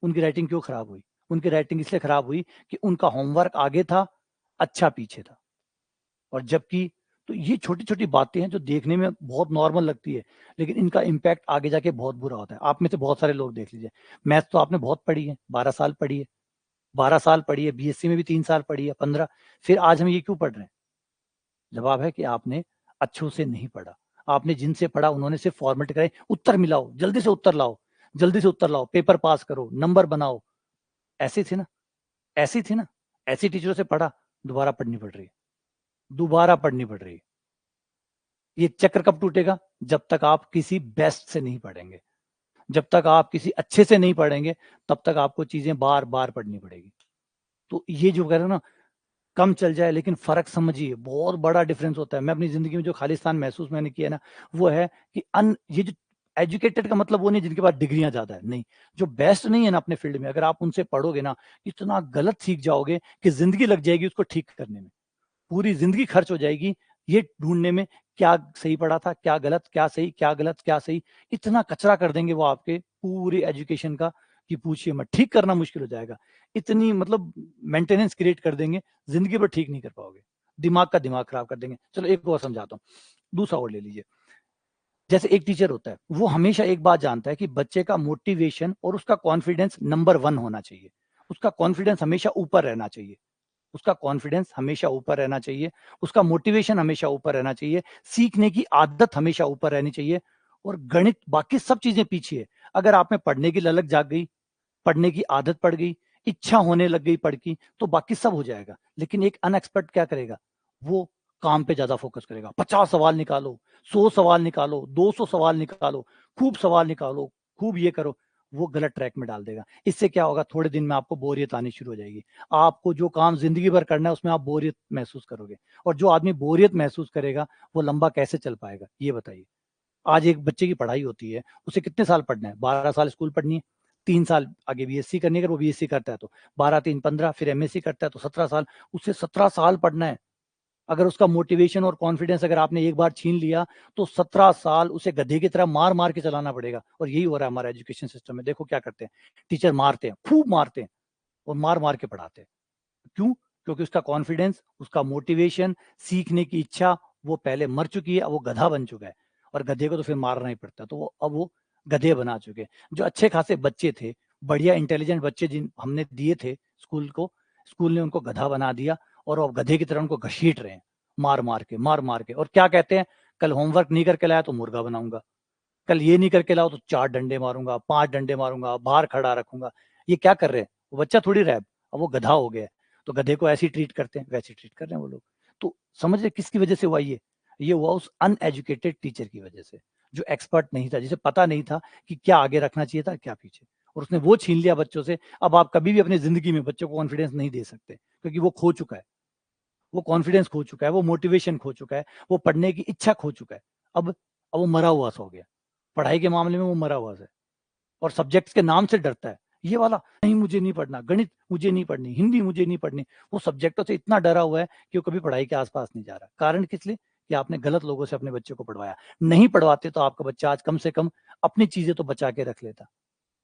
उनकी राइटिंग क्यों खराब हुई। उनकी राइटिंग इसलिए खराब हुई कि उनका होमवर्क आगे था, अच्छा पीछे था। और जबकि, तो ये छोटी छोटी बातें हैं जो देखने में बहुत नॉर्मल लगती है, लेकिन इनका इम्पैक्ट आगे जाके बहुत बुरा होता है। आप में से बहुत सारे लोग देख लीजिए, मैथ तो आपने बहुत पढ़ी है, 12 साल पढ़ी है, 12 साल पढ़ी है, बीएससी में भी 3 साल पढ़ी है, 15, फिर आज हम ये क्यों पढ़ रहे हैं। जवाब है कि आपने अच्छों से नहीं पढ़ा। आपने जिनसे पढ़ा उन्होंने सिर्फ फॉर्मेट करे, उत्तर मिलाओ, जल्दी से उत्तर लाओ, जल्दी से उत्तर लाओ, पेपर पास करो, नंबर बनाओ। ऐसी थी ना, ऐसी थी ना, ऐसी टीचरों से पढ़ा, दोबारा पढ़नी पड़ रही है, दोबारा पढ़नी पड़ रही है। ये चक्र कब टूटेगा, जब तक आप किसी बेस्ट से नहीं पढ़ेंगे, जब तक आप किसी अच्छे से नहीं पढ़ेंगे, तब तक आपको चीजें बार बार पढ़नी पड़ेगी। तो ये जो कह रहे हो ना, कम चल जाए लेकिन फर्क समझिए, बहुत बड़ा डिफरेंस होता है। मैं अपनी जिंदगी में जो खालिस्तान महसूस मैंने किया ना, वो है कि ये जो एजुकेटेड का मतलब वो नहीं जिनके पास डिग्रियां ज्यादा है, नहीं, जो बेस्ट नहीं है ना अपने फील्ड में, अगर आप उनसे पढ़ोगे ना, इतना गलत सीख जाओगे कि जिंदगी लग जाएगी उसको ठीक करने में, पूरी जिंदगी खर्च हो जाएगी ये ढूंढने में, क्या सही पढ़ा था, क्या गलत, क्या सही, क्या गलत, क्या सही। इतना कचरा कर देंगे वो आपके पूरे एजुकेशन का कि पूछिए मत, ठीक करना मुश्किल हो जाएगा। इतनी मतलब मेंटेनेंस क्रिएट कर देंगे, जिंदगी भर ठीक नहीं कर पाओगे, दिमाग का दिमाग खराब कर देंगे। चलो एक और समझाता हूँ, दूसरा और ले लीजिए। जैसे एक टीचर होता है, वो हमेशा एक बात जानता है कि बच्चे का मोटिवेशन और उसका कॉन्फिडेंस नंबर 1 होना चाहिए, उसका कॉन्फिडेंस हमेशा ऊपर रहना चाहिए, उसका कॉन्फिडेंस हमेशा ऊपर रहना चाहिए, उसका मोटिवेशन हमेशा ऊपर रहना चाहिए, सीखने की आदत हमेशा ऊपर रहनी चाहिए। और गणित, बाकी सब चीजें पीछे है। अगर आप में पढ़ने की ललक जाग गई, पढ़ने की आदत पड़ गई, इच्छा होने लग गई पढ़ की, तो बाकी सब हो जाएगा। लेकिन एक अनएक्सपर्ट क्या करेगा, वो काम पे ज्यादा फोकस करेगा, 50 सवाल निकालो, 100 सवाल निकालो, 200 सवाल निकालो, खूब सवाल निकालो, खूब ये करो। वो गलत ट्रैक में डाल देगा। इससे क्या होगा, थोड़े दिन में आपको बोरियत आनी शुरू हो जाएगी। आपको जो काम जिंदगी भर करना है उसमें आप बोरियत महसूस करोगे, और जो आदमी बोरियत महसूस करेगा वो लंबा कैसे चल पाएगा, ये बताइए। आज एक बच्चे की पढ़ाई होती है, उसे कितने साल पढ़ना है, 12 साल स्कूल पढ़नी है, 3 साल आगे बीएससी करनी है, अगर वो बीएससी करता है तो 12 3 15, फिर एमएससी करता है तो 17 साल, उसे 17 साल पढ़ना है। अगर उसका मोटिवेशन और कॉन्फिडेंस अगर आपने एक बार छीन लिया तो 17 साल उसे गधे की तरह मार मार के चलाना पड़ेगा। और यही हो रहा है हमारा एजुकेशन सिस्टम में। देखो क्या करते हैं, टीचर मारते हैं, खूब मारते हैं और मार मार के पढ़ाते हैं। क्यों? क्योंकि उसका कॉन्फिडेंस, उसका मोटिवेशन, सीखने की इच्छा वो पहले मर चुकी है, अब वो गधा बन चुका है, और गधे को तो फिर मारना ही पड़ता है, तो वो अब वो गधे बना चुके हैं। जो अच्छे खासे बच्चे थे, बढ़िया इंटेलिजेंट बच्चे जिन हमने दिए थे स्कूल को, स्कूल ने उनको गधा बना दिया, और अब गधे की तरह उनको घसीट रहे हैं, मार मार के, मार मार के। और क्या कहते हैं, कल होमवर्क नहीं करके लाया तो मुर्गा बनाऊंगा, कल ये नहीं करके लाओ तो 4 डंडे मारूंगा, 5 डंडे मारूंगा, बाहर खड़ा रखूंगा। ये क्या कर रहे हैं, वो बच्चा थोड़ी रहा है, अब वो गधा हो गया है। तो गधे को ऐसे ही ट्रीट करते हैं, वैसे ट्रीट कर रहे हैं वो लोग। तो समझ रहे किसकी वजह से हुआ ये हुआ उस अनएजुकेटेड टीचर की वजह से, जो एक्सपर्ट नहीं था, जिसे पता नहीं था कि क्या आगे रखना चाहिए था, क्या पीछे, और उसने वो छीन लिया बच्चों से। अब आप कभी भी अपनी जिंदगी में बच्चों को कॉन्फिडेंस नहीं दे सकते, क्योंकि वो खो चुका है, वो कॉन्फिडेंस खो चुका है, वो मोटिवेशन खो चुका है, वो पढ़ने की इच्छा खो चुका है। अब वो मरा हुआ सा हो गया, पढ़ाई के मामले में वो मरा हुआ सा है, और सब्जेक्ट्स के नाम से डरता है। ये वाला नहीं, मुझे नहीं पढ़ना, गणित मुझे नहीं पढ़नी, हिंदी मुझे नहीं पढ़नी, वो सब्जेक्टों से इतना डरा हुआ है कि वो कभी पढ़ाई के आसपास नहीं जा रहा। कारण किस लिए, कि आपने गलत लोगों से अपने बच्चे को पढ़वाया। नहीं पढ़वाते तो आपका बच्चा आज कम से कम अपनी चीजें तो बचा के रख लेता।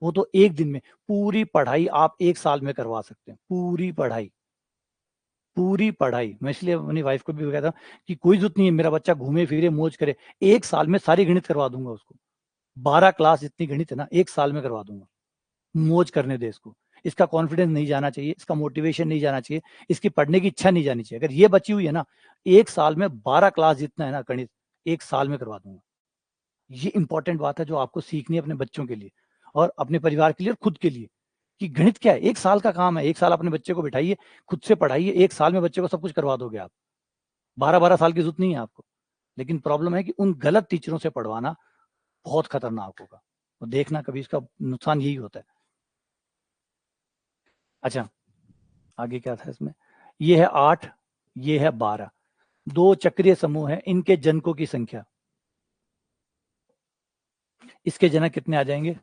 वो तो एक दिन में पूरी पढ़ाई आप 1 साल में करवा सकते हैं, पूरी पढ़ाई, पूरी पढ़ाई। मैं इसलिए अपनी वाइफ को भी कहता हूँ कि कोई जरूरत नहीं है मेरा बच्चा घूमे फिरे मौज करे, 1 साल में सारी गणित करवा दूंगा उसको। 12 क्लास जितनी गणित है ना, 1 साल में करवा दूंगा। मौज करने दे इसको, इसका कॉन्फिडेंस नहीं जाना चाहिए, इसका मोटिवेशन नहीं जाना चाहिए, इसकी पढ़ने की इच्छा नहीं जानी चाहिए। अगर ये बची हुई है ना, 1 साल में 12 क्लास जितना है ना गणित, 1 साल में करवा दूंगा। ये इंपॉर्टेंट बात है जो आपको सीखनी है अपने बच्चों के लिए, और अपने परिवार के लिए, और खुद के लिए, कि गणित क्या है, 1 साल का काम है। 1 साल अपने बच्चे को बिठाइए, खुद से पढ़ाइए, 1 साल में बच्चे को सब कुछ करवा दोगे आप। 12 12 साल की जरूरत नहीं है आपको। लेकिन प्रॉब्लम है कि उन गलत टीचरों से पढ़वाना बहुत खतरनाक होगा, और देखना कभी इसका नुकसान यही होता है। अच्छा, आगे क्या था इसमें, ये है 8, ये है 12, दो चक्रीय समूह है, इनके जनकों की संख्या, इसके जनक कितने आ जाएंगे।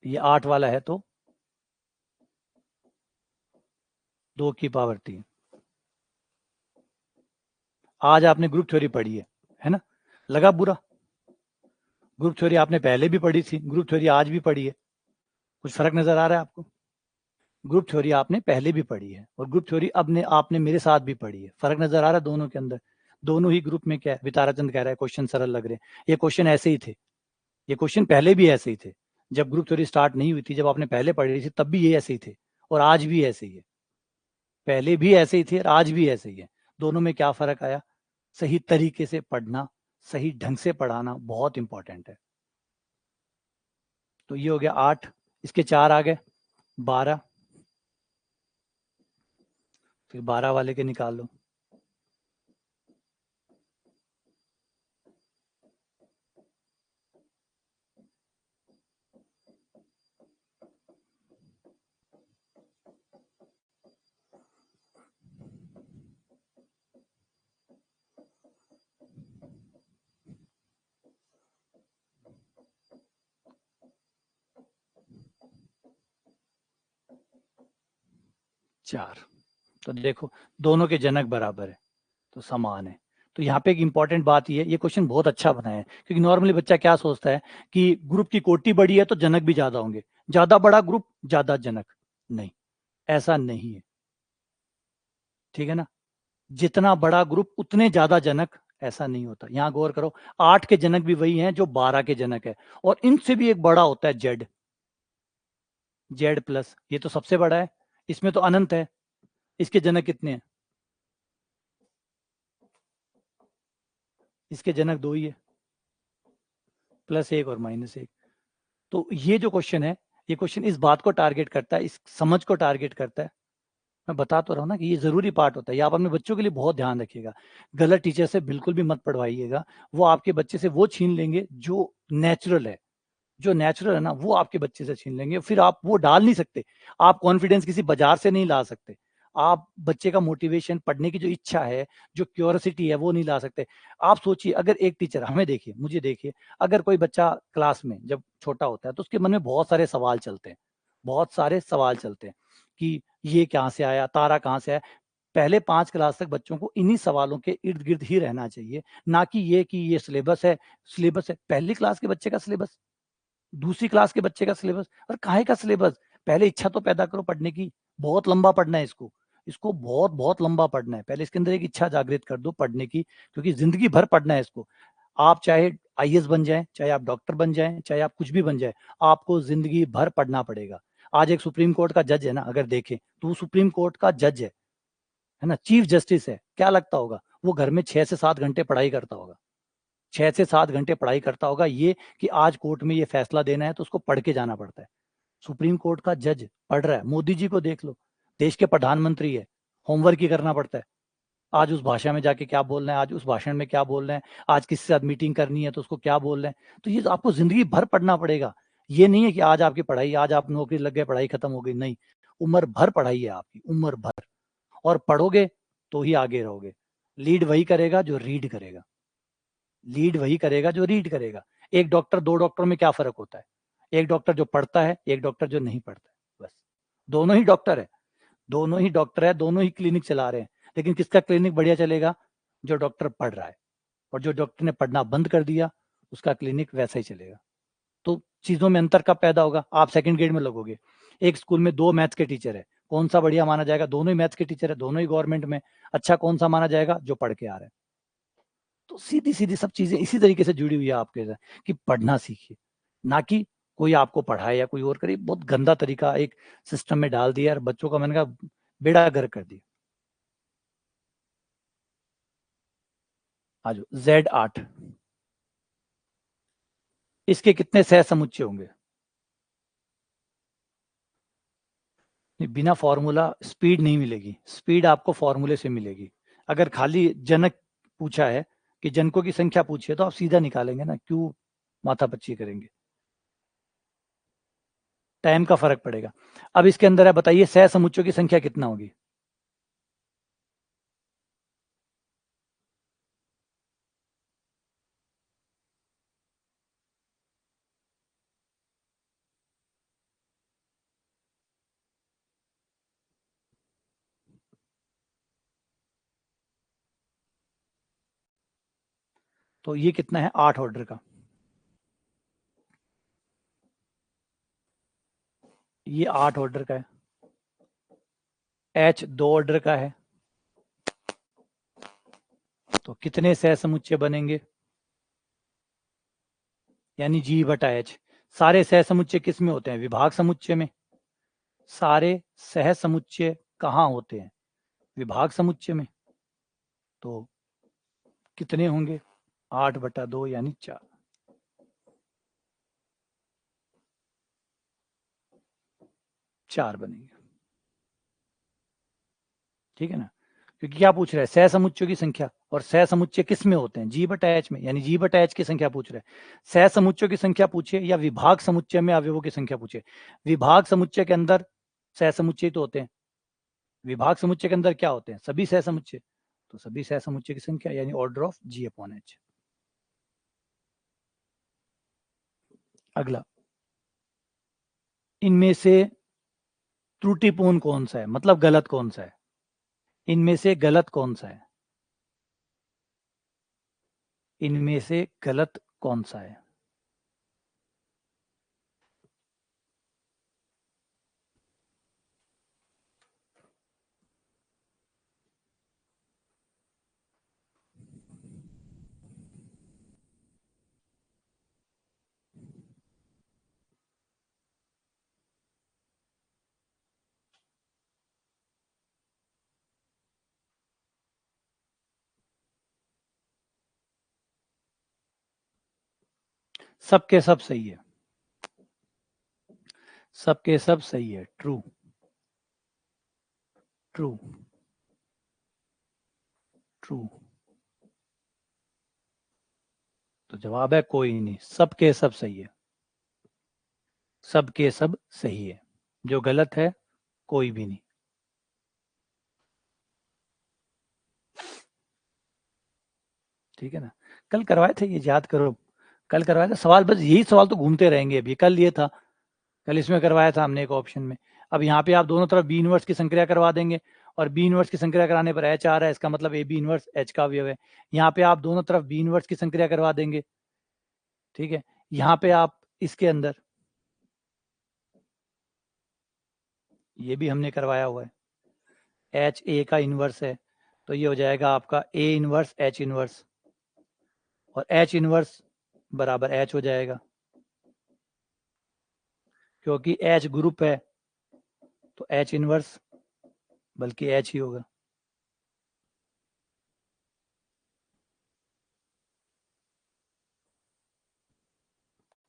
ये 8 वाला है तो 2 की पावर 3। आज आपने ग्रुप थ्योरी पढ़ी है ना, लगा बुरा। ग्रुप थ्योरी आपने पहले भी पढ़ी थी, ग्रुप थ्योरी आज भी पढ़ी है, कुछ फर्क नजर आ रहा है आपको। ग्रुप थ्योरी आपने पहले भी पढ़ी है, और ग्रुप थ्योरी अब ने आपने मेरे साथ भी पढ़ी है, फर्क नजर आ रहा है दोनों के अंदर। दोनों ही ग्रुप में क्या है, वितारा चंद कह रहा है क्वेश्चन सरल लग रहे हैं, ये क्वेश्चन ऐसे ही थे, ये क्वेश्चन पहले भी ऐसे ही थे। जब ग्रुप थ्योरी स्टार्ट नहीं हुई थी, जब आपने पहले पढ़ी थी, तब भी ये ऐसे ही थे, और आज भी ऐसे ही है। पहले भी ऐसे ही थे और आज भी ऐसे ही है। दोनों में क्या फर्क आया, सही तरीके से पढ़ना, सही ढंग से पढ़ाना बहुत इंपॉर्टेंट है। तो ये हो गया 8, इसके 4 आ गए, 12, फिर 12 वाले के निकाल लो। चार, तो देखो दोनों के जनक बराबर है, तो समान है। तो यहाँ पे एक इंपॉर्टेंट बात ये क्वेश्चन बहुत अच्छा बना है, क्योंकि नॉर्मली बच्चा क्या सोचता है कि ग्रुप की कोटि बड़ी है तो जनक भी ज्यादा होंगे, ज्यादा बड़ा ग्रुप ज्यादा जनक। नहीं, ऐसा नहीं है, ठीक है ना। जितना बड़ा ग्रुप उतने ज्यादा जनक, ऐसा नहीं होता। यहाँ गौर करो, 8 के जनक भी वही हैं जो 12 के जनक है, और इनसे भी एक बड़ा होता है जेड, जेड प्लस, ये तो सबसे बड़ा है, इसमें तो अनंत है। इसके जनक कितने हैं, इसके जनक 2 ही है, +1 और -1। तो ये जो क्वेश्चन है, ये क्वेश्चन इस बात को टारगेट करता है, इस समझ को टारगेट करता है। मैं बता तो रहा हूँ ना कि ये जरूरी पार्ट होता है, ये आप अपने बच्चों के लिए बहुत ध्यान रखिएगा। गलत टीचर से बिल्कुल भी मत पढ़वाइएगा, वो आपके बच्चे से वो छीन लेंगे जो नेचुरल है, जो नेचुरल है ना वो आपके बच्चे से छीन लेंगे, फिर आप वो डाल नहीं सकते। आप कॉन्फिडेंस किसी बाजार से नहीं ला सकते। आप बच्चे का मोटिवेशन, पढ़ने की जो इच्छा है, जो क्यूरियोसिटी है, वो नहीं ला सकते। आप सोचिए, अगर एक टीचर, हमें देखिए, मुझे देखिए, अगर कोई बच्चा क्लास में जब छोटा होता है तो उसके मन में बहुत सारे सवाल चलते हैं, बहुत सारे सवाल चलते हैं कि ये कहाँ से आया, तारा कहाँ से आया। पहले 5 क्लास तक बच्चों को इन्हीं सवालों के इर्द गिर्द ही रहना चाहिए, ना कि ये सिलेबस है, सिलेबस है। पहली क्लास के बच्चे का सिलेबस, दूसरी क्लास के बच्चे का सिलेबस, और काहे का सिलेबस? पहले इच्छा तो पैदा करो पढ़ने की। बहुत लंबा पढ़ना है इसको, इसको बहुत बहुत लंबा पढ़ना है। पहले इसके अंदर एक इच्छा जागृत कर दो पढ़ने की, क्योंकि जिंदगी भर पढ़ना है इसको। आप चाहे आईएएस बन जाए, चाहे आप डॉक्टर बन जाए, चाहे आप कुछ भी बन जाए, आपको जिंदगी भर पढ़ना पड़ेगा। आज एक सुप्रीम कोर्ट का जज है ना, अगर देखें तो वो सुप्रीम कोर्ट का जज है ना, चीफ जस्टिस है। क्या लगता होगा वो घर में 6 से 7 घंटे पढ़ाई करता होगा, 6 से 7 घंटे पढ़ाई करता होगा, ये कि आज कोर्ट में ये फैसला देना है तो उसको पढ़ के जाना पड़ता है। सुप्रीम कोर्ट का जज पढ़ रहा है। मोदी जी को देख लो, देश के प्रधानमंत्री है, होमवर्क ही करना पड़ता है। आज उस भाषा में जाके क्या बोलना है, आज उस भाषण में क्या बोलना है, आज किसके साथ मीटिंग करनी है तो उसको क्या बोल रहे हैं। तो ये तो आपको जिंदगी भर पढ़ना पड़ेगा। ये नहीं है कि आज आपकी पढ़ाई, आज आप नौकरी लग गए, पढ़ाई खत्म हो गई, नहीं। उम्र भर पढ़ाई है आपकी, उम्र भर। और पढ़ोगे तो ही आगे रहोगे। लीड वही करेगा जो रीड करेगा, लीड वही करेगा जो रीड करेगा। एक डॉक्टर, दो डॉक्टर में क्या फर्क होता है? एक डॉक्टर जो पढ़ता है, एक डॉक्टर जो नहीं पढ़ता है, बस। दोनों ही डॉक्टर है, दोनों ही डॉक्टर है, दोनों ही क्लिनिक चला रहे हैं। लेकिन किसका क्लिनिक बढ़िया चलेगा? जो डॉक्टर पढ़ रहा है। और जो डॉक्टर ने पढ़ना बंद कर दिया, उसका क्लिनिक वैसा ही चलेगा। तो चीजों में अंतर कब पैदा होगा? आप सेकंड ग्रेड में लगोगे, एक स्कूल में 2 मैथ्स के टीचर है, कौन सा बढ़िया माना जाएगा? दोनों ही मैथ्स के टीचर है, दोनों ही गवर्नमेंट में। अच्छा कौन सा माना जाएगा? जो पढ़ के आ रहा है। तो सीधी सीधी सब चीजें इसी तरीके से जुड़ी हुई है आपके साथ, कि पढ़ना सीखिए, ना कि कोई आपको पढ़ाए या कोई और करे। बहुत गंदा तरीका एक सिस्टम में डाल दिया और बच्चों का, मैंने कहा, बेड़ा गर्क कर दिया। आज Z8, इसके कितने सह समुच्चय होंगे? बिना फॉर्मूला स्पीड नहीं मिलेगी, स्पीड आपको फॉर्मूले से मिलेगी। अगर खाली जनक पूछा है कि जनकों की संख्या पूछी है तो आप सीधा निकालेंगे ना, क्यों माथापच्ची करेंगे? टाइम का फर्क पड़ेगा। अब इसके अंदर है, बताइए सह समुच्चयों की संख्या कितना होगी? तो ये कितना है? 8 ऑर्डर का। ये 8 ऑर्डर का है। H 2 ऑर्डर का है। तो कितने सह समुच्चय बनेंगे? यानी G/H। सारे सह समुच्चय किस में होते हैं? विभाग समुच्चय में। सारे सह समुच्चय कहाँ होते हैं? विभाग समुच्चय में। तो कितने होंगे? 8/2 यानी 4। 4 बनेंगे। ठीक है ना? क्योंकि क्या पूछ रहा है? सह समुच्चयों की संख्या। और सह समुच्चय किस में होते हैं? G/H में, यानी G/H की संख्या पूछ रहा है। सह समुच्चयों की संख्या पूछे या विभाग समुच्चय में अवयवों की संख्या पूछे? विभाग समुच्चय के अंदर सह समुच्चय तो होते हैं। विभाग समुच्चय के अंदर क्या होते हैं? सभी सह समुच्चय। तो सभी सह समुच्चय की संख्या, यानी ऑर्डर ऑफ G/H। अगला, इनमें से त्रुटिपूर्ण कौन सा है, मतलब गलत कौन सा है? इनमें से गलत कौन सा है? इनमें से गलत कौन सा है? सबके सब सही है, सबके सब सही है। True, true, true. तो जवाब है कोई नहीं, सबके सब सही है। सब के सब सही है, जो गलत है कोई भी नहीं। ठीक है ना, कल करवाए थे ये, याद करो, कल करवाया था सवाल, बस यही सवाल तो घूमते रहेंगे अभी। कल ये था, कल इसमें करवाया था हमने एक ऑप्शन में। अब यहाँ पे आप दोनों तरफ बी इनवर्स की संक्रिया करवा देंगे, और बी इनवर्स की संक्रिया कराने पर एच आ रहा है, इसका मतलब ए बी इनवर्स एच का अवयव है। यहाँ पे आप दोनों तरफ बी इनवर्स की संक्रिया करवा देंगे, ठीक है। यहाँ पे आप इसके अंदर ये भी हमने करवाया हुआ है, एच ए का इनवर्स है, तो ये हो जाएगा आपका ए इनवर्स एच इनवर्स, और एच इनवर्स बराबर एच हो जाएगा, क्योंकि एच ग्रुप है तो एच इनवर्स बल्कि एच ही होगा।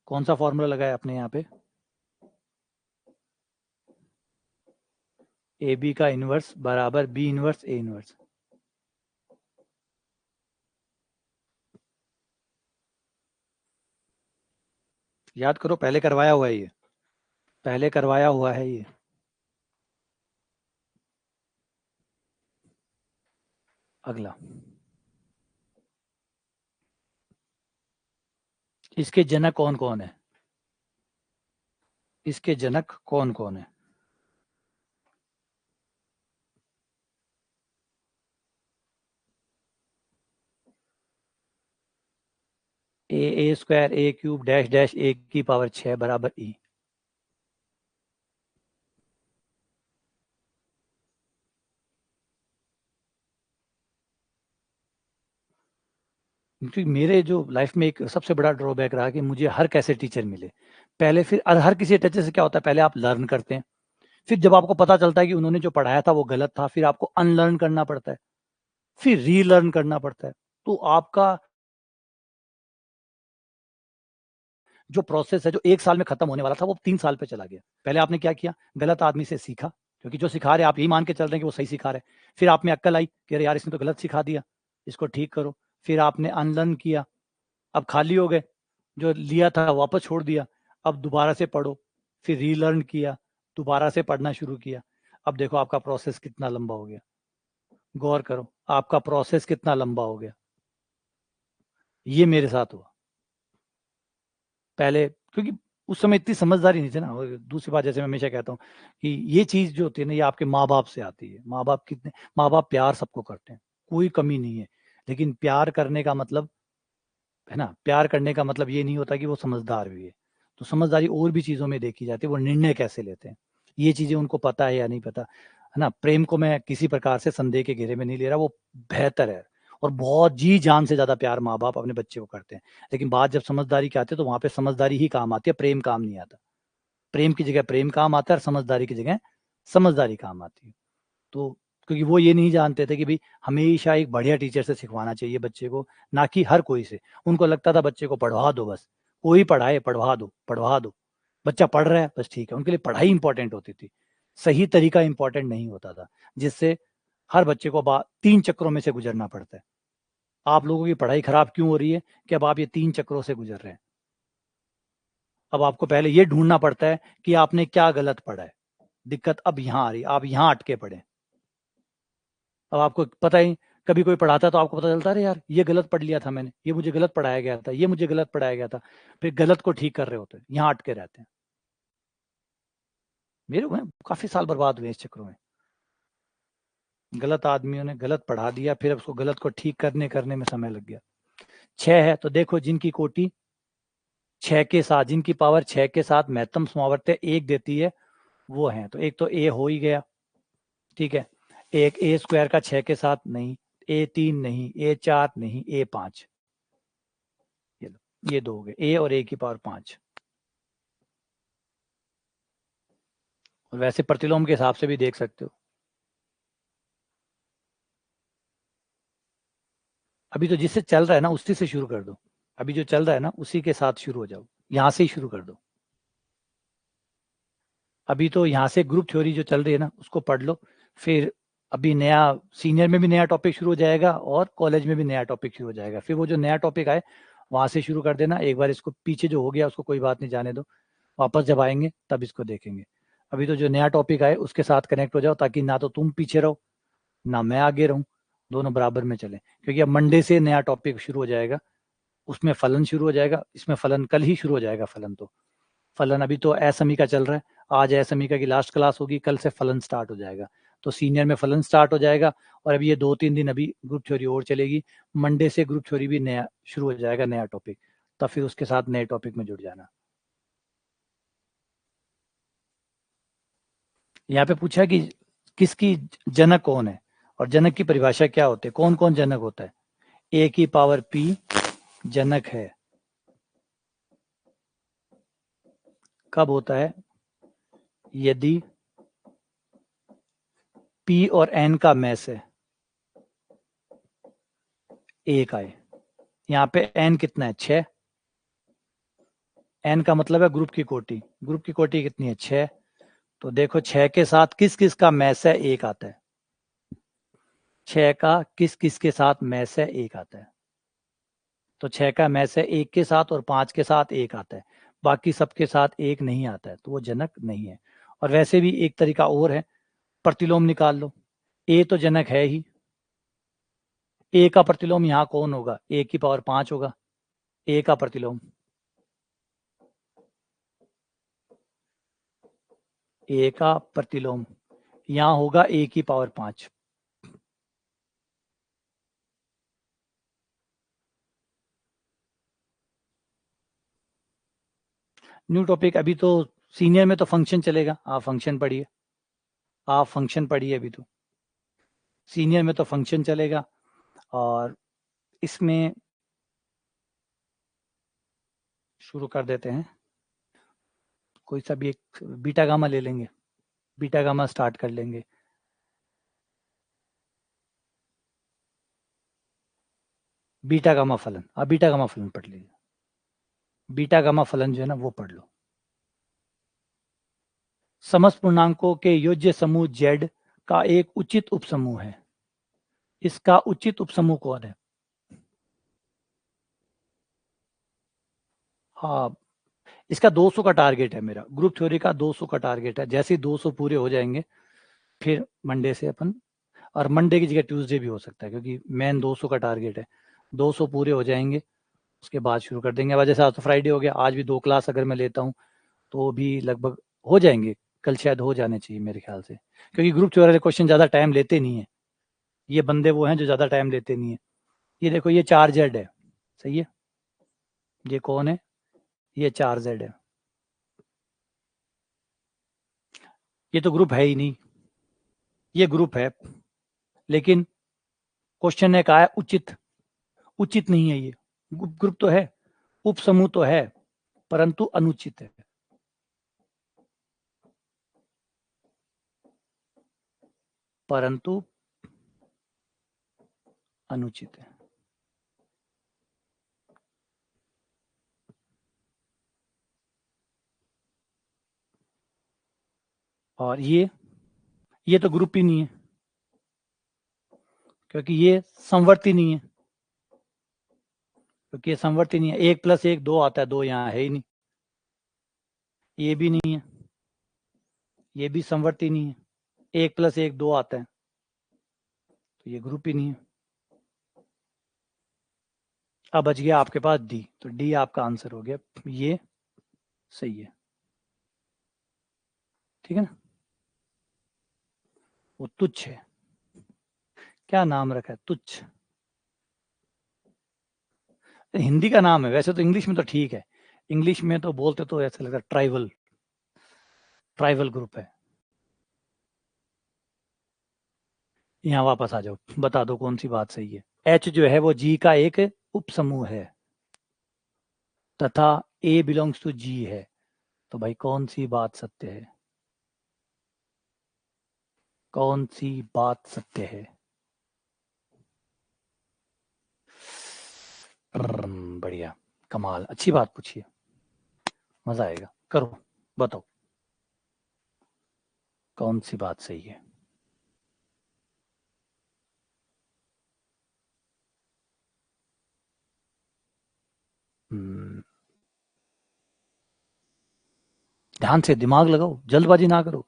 कौन सा फॉर्मूला लगाया आपने यहाँ पे? ए बी का इनवर्स बराबर बी इनवर्स ए इनवर्स। याद करो, पहले करवाया हुआ है ये, पहले करवाया हुआ है ये। अगला, इसके जनक कौन कौन है? इसके जनक कौन कौन है? ए स्क्वायर ए क्यूब डैश डैश ए की पावर 6 बराबर ई। क्योंकि मेरे जो लाइफ में एक सबसे बड़ा ड्रॉबैक रहा कि मुझे हर कैसे टीचर मिले पहले, फिर हर किसी टीचर से क्या होता है, पहले आप लर्न करते हैं, फिर जब आपको पता चलता है कि उन्होंने जो पढ़ाया था वो गलत था, फिर आपको अनलर्न करना पड़ता है, फिर रीलर्न करना पड़ता है। तो आपका जो प्रोसेस है, जो 1 साल में खत्म होने वाला था, वो 3 साल पे चला गया। पहले आपने क्या किया, गलत आदमी से सीखा, क्योंकि जो सिखा रहे आप यही मान के चल रहे हैं कि वो सही सिखा रहे हैं। फिर आप में अक्ल आई कि अरे यार इसने तो गलत सिखा दिया, इसको ठीक करो। फिर आपने अनलर्न किया, अब खाली हो गए, जो लिया था वापस छोड़ दिया, अब दोबारा से पढ़ो, फिर रीलर्न किया, दोबारा से पढ़ना शुरू किया। अब देखो आपका प्रोसेस कितना लंबा हो गया, गौर करो आपका प्रोसेस कितना लंबा हो गया। ये मेरे साथ हुआ पहले, क्योंकि उस समय इतनी समझदारी नहीं थी ना। और दूसरी बात, जैसे मैं हमेशा कहता हूँ कि ये चीज जो होती है ना, ये आपके माँ बाप से आती है। माँ बाप प्यार सबको करते हैं, कोई कमी नहीं है, लेकिन प्यार करने का मतलब है ना, प्यार करने का मतलब ये नहीं होता कि वो समझदार भी है। तो समझदारी और भी चीजों में देखी जाती है, वो निर्णय कैसे लेते हैं, ये चीजें उनको पता है या नहीं पता, है ना। प्रेम को मैं किसी प्रकार से संदेह के घेरे में नहीं ले रहा, वो बेहतर है, और बहुत जी जान से ज्यादा प्यार माँ बाप अपने बच्चे को करते हैं। लेकिन बात जब समझदारी की आती है, तो वहां पे समझदारी ही काम आती है, प्रेम काम नहीं आता। प्रेम की जगह प्रेम काम आता है, और समझदारी की जगह समझदारी काम आती है। तो क्योंकि वो ये नहीं जानते थे कि भाई हमेशा एक बढ़िया टीचर से सिखवाना चाहिए बच्चे को, ना कि हर कोई से। उनको लगता था बच्चे को पढ़वा दो बस, कोई पढ़ाए पढ़वा दो, पढ़वा दो, बच्चा पढ़ रहा है बस ठीक है। उनके लिए पढ़ाई इंपॉर्टेंट होती थी, सही तरीका इंपॉर्टेंट नहीं होता था, जिससे हर बच्चे को 3 चक्रों में से गुजरना पड़ता है। आप लोगों की पढ़ाई खराब क्यों हो रही है कि अब आप ये 3 चक्रों से गुजर रहे हैं। अब आपको पहले ये ढूंढना पड़ता है कि आपने क्या गलत पढ़ा है। दिक्कत अब यहाँ आ रही, आप यहाँ अटके पड़े। अब आपको पता ही, कभी कोई पढ़ाता है तो आपको पता चलता है अरे यार ये गलत पढ़ लिया था मैंने, ये मुझे गलत पढ़ाया गया था, ये मुझे गलत पढ़ाया गया था। फिर गलत को ठीक कर रहे होते हैं, यहाँ अटके रहते हैं। मेरे हुए काफी साल बर्बाद हुए इस चक्रों में। गलत आदमियों ने गलत पढ़ा दिया, फिर उसको गलत को ठीक करने करने में समय लग गया। 6 है तो देखो, जिनकी कोटि 6 के साथ, जिनकी पावर 6 के साथ महत्तम समावर्त्य 1 देती है, वो है। तो एक तो ए हो ही गया, ठीक है। एक ए स्क्वायर का 6 के साथ नहीं, A3 नहीं, A4 नहीं, A5। ये 2 हो गए, ए और ए की पावर 5। वैसे प्रतिलोम के हिसाब से भी देख सकते हो। अभी तो जिससे चल रहा है ना उसी से शुरू कर दो, अभी जो चल रहा है ना उसी के साथ शुरू हो जाओ, यहाँ से ही शुरू कर दो। अभी तो यहाँ से ग्रुप थ्योरी जो चल रही है ना उसको पढ़ लो, फिर अभी नया सीनियर में भी नया टॉपिक शुरू हो जाएगा, और कॉलेज में भी नया टॉपिक शुरू हो जाएगा। फिर वो जो नया टॉपिक आए वहां से शुरू कर देना। एक बार इसको पीछे जो हो गया उसको कोई बात नहीं, जाने दो। वापस जब आएंगे तब इसको देखेंगे। अभी तो जो नया टॉपिक आए उसके साथ कनेक्ट हो जाओ, ताकि ना तो तुम पीछे रहो ना मैं आगे रहूं, दोनों बराबर में चले। क्योंकि अब मंडे से नया टॉपिक शुरू हो जाएगा, उसमें फलन शुरू हो जाएगा, इसमें फलन कल ही शुरू हो जाएगा। फलन तो फलन अभी तो असमी का चल रहा है, आज असमी का की लास्ट क्लास होगी, कल से फलन स्टार्ट हो जाएगा। तो सीनियर में फलन स्टार्ट हो जाएगा, और अभी ये 2-3 दिन अभी ग्रुप थ्योरी और चलेगी। मंडे से ग्रुप थ्योरी भी नया शुरू हो जाएगा, नया टॉपिक, तब फिर उसके साथ नए टॉपिक में जुड़ जाना। यहाँ पे पूछा कि किसकी जनक कौन है, और जनक की परिभाषा क्या होती है, कौन कौन जनक होता है। ए की पावर पी जनक है। कब होता है, यदि पी और एन का मैस है एक आए। यहाँ पे एन कितना है, 6। एन का मतलब है ग्रुप की कोटि, ग्रुप की कोटि कितनी है, 6। तो देखो 6 के साथ किस किस का मैस है, एक आता है। 6 का किस किस के साथ मैस है, एक आता है। तो 6 का मैस है एक के साथ, और 5 के साथ एक आता है। बाकी सबके साथ एक नहीं आता है, तो वो जनक नहीं है। और वैसे भी एक तरीका और है, प्रतिलोम निकाल लो। ए तो जनक है ही, ए का प्रतिलोम यहाँ कौन होगा, ए की पावर 5 होगा। ए का प्रतिलोम, ए का प्रतिलोम यहाँ होगा ए की पावर 5। न्यू टॉपिक, अभी तो सीनियर में तो फंक्शन चलेगा, आप फंक्शन पढ़िए, आप फंक्शन पढ़िए अभी तो। सीनियर में तो फंक्शन चलेगा, और इसमें शुरू कर देते हैं। कोई सा भी एक बीटा गामा ले लेंगे, बीटा गामा स्टार्ट कर लेंगे। बीटा गामा फलन, आप बीटा गामा फलन पढ़ लीजिए। बीटा गामा फलन जो है ना वो पढ़ लो। समस्त पूर्णांकों के योज्य समूह Z का एक उचित उपसमूह है। इसका उचित उपसमूह कौन है। हाँ, इसका 200 का टारगेट है, मेरा ग्रुप थ्योरी का 200 का टारगेट है। जैसे ही 200 पूरे हो जाएंगे फिर मंडे से अपन, और मंडे की जगह ट्यूसडे भी हो सकता है, क्योंकि मेन 200 का टारगेट है। 200 पूरे हो जाएंगे उसके बाद शुरू कर देंगे। अब जैसे आज तो फ्राइडे हो गया, आज भी 2 क्लास अगर मैं लेता हूँ तो भी लगभग हो जाएंगे, कल शायद हो जाने चाहिए मेरे ख्याल से। क्योंकि ग्रुप थ्योरी वाले क्वेश्चन ज़्यादा टाइम लेते नहीं है, ये बंदे वो हैं जो ज़्यादा टाइम लेते नहीं है। ये देखो, ये 4Z है, सही है। ये कौन है, ये 4Z है। ये तो ग्रुप है ही नहीं, ये ग्रुप है, लेकिन क्वेश्चन ने कहा है उचित, उचित नहीं है ये। ग्रुप तो है, उपसमूह तो है, परंतु अनुचित है, परंतु अनुचित है। और ये तो ग्रुप ही नहीं है, क्योंकि ये समवर्ती नहीं है, क्योंकि ये समवर्ती नहीं है। 1 + 1 2 आता है, 2 यहाँ है ही नहीं। ये भी नहीं है, ये भी समवर्ती नहीं है। 1 + 1 2 आता है, तो ये ग्रुप ही नहीं है। अब बच गया आपके पास डी, तो डी आपका आंसर हो गया, ये सही है। ठीक है ना। वो तुच्छ है, क्या नाम रखा है, तुच्छ। हिंदी का नाम है, वैसे तो इंग्लिश में तो ठीक है। इंग्लिश में तो बोलते तो ऐसा लगता है ट्राइबल, ट्राइबल ग्रुप है। यहाँ वापस आ जाओ, बता दो कौन सी बात सही है। एच जो है वो जी का एक उपसमूह है, तथा ए बिलोंग्स टू जी है। तो भाई कौन सी बात सत्य है, कौन सी बात सत्य है। बढ़िया, कमाल, अच्छी बात पूछिए, मजा आएगा, करो, बताओ कौन सी बात सही है। हम्म, ध्यान से दिमाग लगाओ, जल्दबाजी ना करो,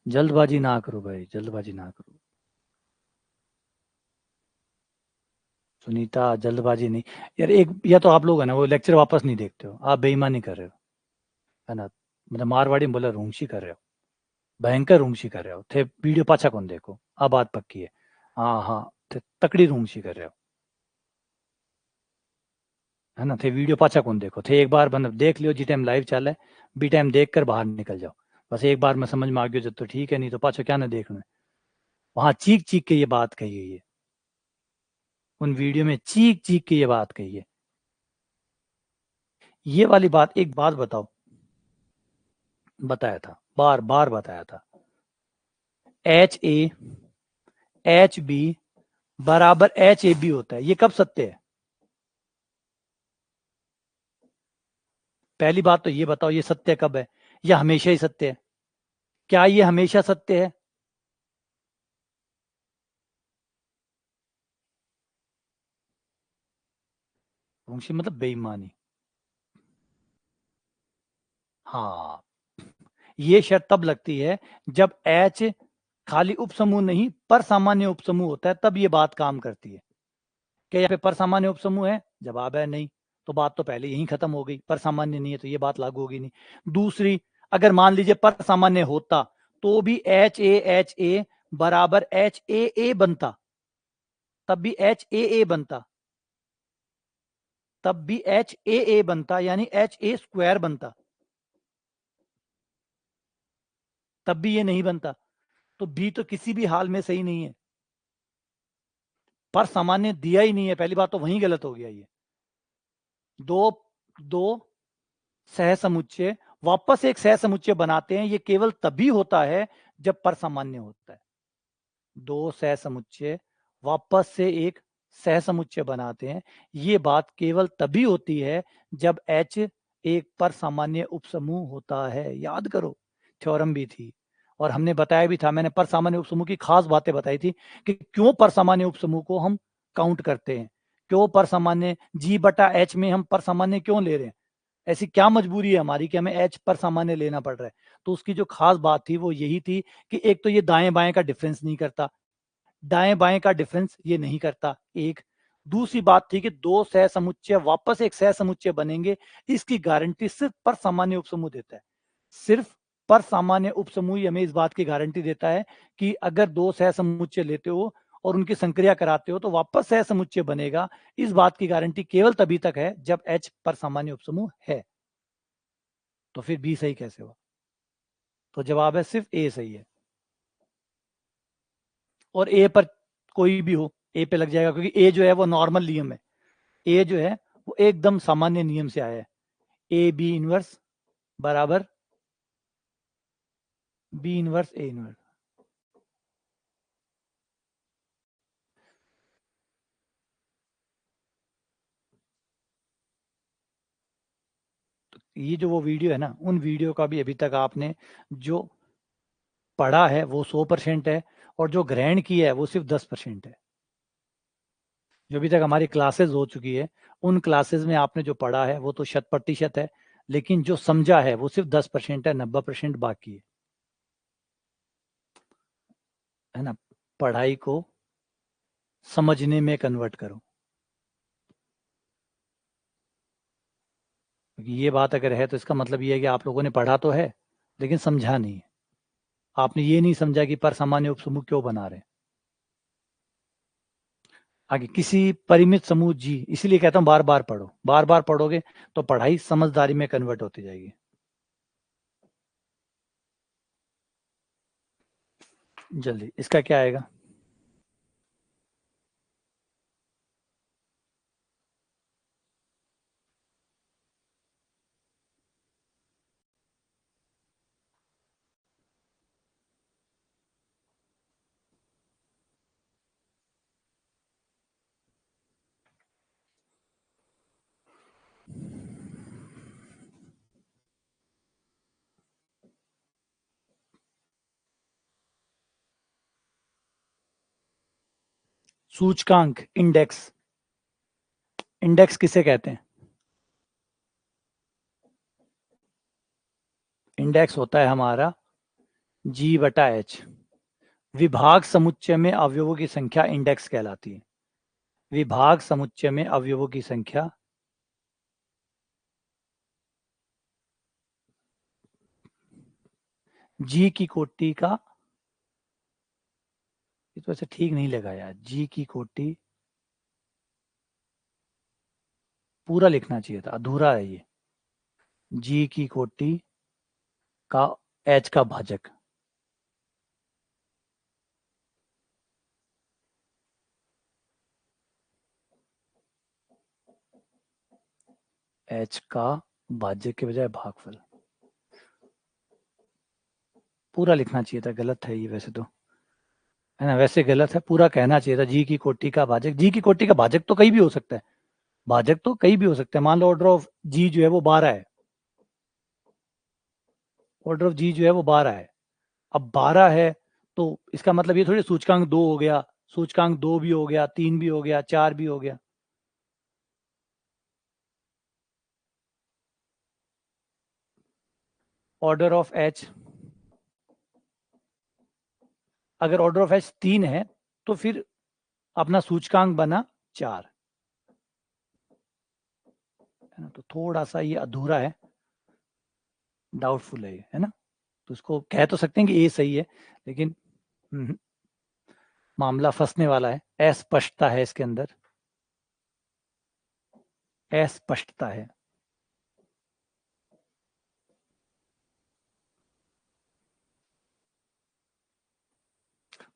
जल्दबाजी ना करो भाई, जल्दबाजी ना करो। सुनीता जल्दबाजी नहीं। यार एक, या तो आप लोग है ना वो लेक्चर वापस नहीं देखते हो, आप बेईमानी कर रहे हो, है ना। मतलब मारवाड़ी में बोला रूंगशी कर रहे हो, भयंकर रूंगशी कर रहे हो थे, वीडियो पाछा कौन देखो, अब बात पक्की है। हाँ हाँ, थे तकड़ी रूंगशी कर रहे हो, है ना। थे वीडियो पाछा कौन देखो थे, एक बार मतलब देख लियो जी टाइम लाइव चल है, बी टाइम देख कर बाहर निकल जाओ। बस एक बार में समझ में आ गया जब तो ठीक है, नहीं तो पाछो क्या ना देखना है। वहां चीख चीख के ये बात कही है, ये उन वीडियो में चीख चीख के ये बात कही है। ये वाली बात, एक बात बताओ, बताया था, बार बार बताया था, HA HB बराबर HAB होता है, ये कब सत्य है? पहली बात तो ये बताओ, ये सत्य कब है? यह हमेशा ही सत्य है? क्या ये हमेशा सत्य है? वंशी मतलब बेईमानी। हाँ, ये शर्त तब लगती है जब एच खाली उपसमूह नहीं पर सामान्य उपसमूह होता है, तब ये बात काम करती है। क्या यहाँ पे पर सामान्य उपसमूह है? जवाब है नहीं, तो बात तो पहले यहीं खत्म हो गई, पर सामान्य नहीं है तो ये बात लागू होगी नहीं। दूसरी, अगर मान लीजिए पर सामान्य होता तो भी HA बराबर HAA बनता, तब भी HAA बनता, तब भी HAA बनता, यानी HA स्क्वायर बनता, तब भी ये नहीं बनता। तो बी तो किसी भी हाल में सही नहीं है, पर सामान्य दिया ही नहीं है, पहली बात तो वहीं गलत हो गया ये। दो दो सहसमुच्चय वापस एक सहसमुच्चय बनाते हैं, ये केवल तभी होता है जब पर सामान्य होता है। दो सहसमुच्चय वापस से एक सहसमुच्चय बनाते हैं, ये बात केवल तभी होती है जब H एक पर सामान्य उपसमूह होता है। याद करो, थ्योरम भी थी और हमने बताया भी था, मैंने पर सामान्य उपसमूह की खास बातें बताई थी कि क्यों पर सामान्य उपसमूह को हम काउंट करते हैं, क्यों पर सामान्य G/H में हम पर सामान्य क्यों ले रहे हैं, ऐसी क्या मजबूरी है हमारी कि हमें H पर सामान्य लेना पड़ रहा है। तो उसकी जो खास बात थी वो यही थी कि एक तो ये दाएं बाएं का डिफरेंस नहीं करता, दाएं बाएं का डिफरेंस ये नहीं करता एक। दूसरी बात थी कि दो सह समुच्चय वापस एक सह समुच्चय बनेंगे, इसकी गारंटी सिर्फ पर सामान्य उपसमूह देता है। सिर्फ पर सामान्य उपसमूह ही हमें इस बात की गारंटी देता है कि अगर दो सह समुच्चय लेते हो और उनकी संक्रिया कराते हो तो वापस सह समुच्चय बनेगा। इस बात की गारंटी केवल तभी तक है जब H पर सामान्य उपसमूह है। तो फिर बी सही कैसे हुआ? तो जवाब है सिर्फ ए सही है, और ए पर कोई भी हो ए पे लग जाएगा, क्योंकि ए जो है वो नॉर्मल नियम है, ए जो है वो एकदम सामान्य नियम से आया है। ए बी इनवर्स बराबर बी इनवर्स ए इनवर्स। ये जो वो वीडियो है ना, उन वीडियो का भी अभी तक आपने जो पढ़ा है वो 100% है, और जो ग्रहण किया है वो सिर्फ 10% है। जो अभी तक हमारी क्लासेस हो चुकी है, उन क्लासेस में आपने जो पढ़ा है वो तो 100% है, लेकिन जो समझा है वो सिर्फ 10% है, 90% बाकी है ना। पढ़ाई को समझने में कन्वर्ट करो, क्योंकि ये बात अगर है तो इसका मतलब ये है कि आप लोगों ने पढ़ा तो है लेकिन समझा नहीं है। आपने ये नहीं समझा कि पर सामान्य उपसमूह क्यों बना रहे हैं। आगे किसी परिमित समूह जी, इसीलिए कहता हूं बार बार पढ़ो, बार बार पढ़ोगे तो पढ़ाई समझदारी में कन्वर्ट होती जाएगी। जल्दी, इसका क्या आएगा? सूचकांक, इंडेक्स। इंडेक्स किसे कहते हैं? इंडेक्स होता है हमारा G/H। विभाग समुच्चय में अवयवों की संख्या इंडेक्स कहलाती है। विभाग समुच्चय में अवयवों की संख्या जी की कोटि का, ये तो ऐसे ठीक नहीं लगा यार, जी की कोटि पूरा लिखना चाहिए था, अधूरा है ये। जी की कोटि का एच का भाजक, एच का भाज्य के बजाय भागफल, पूरा लिखना चाहिए था, गलत है ये वैसे तो, है ना, वैसे गलत है, पूरा कहना चाहिए था जी की कोटि का भाजक। जी की कोटि का भाजक तो कहीं भी हो सकता है, भाजक तो कहीं भी हो सकता है। मान लो ऑर्डर ऑफ जी जो है वो 12 है, ऑर्डर ऑफ जी जो है वो 12 है। अब 12 है तो इसका मतलब ये थोड़ी सूचकांक 2 हो गया, सूचकांक 2 भी हो गया, 3 भी हो गया, 4 भी हो गया। ऑर्डर ऑफ एच, अगर ऑर्डर ऑफ एच 3 है तो फिर अपना सूचकांक बना 4, है ना। तो थोड़ा सा ये अधूरा है, डाउटफुल है ना। तो उसको कह तो सकते हैं कि ए सही है, लेकिन मामला फंसने वाला है, अस्पष्टता है इसके अंदर, अस्पष्टता है।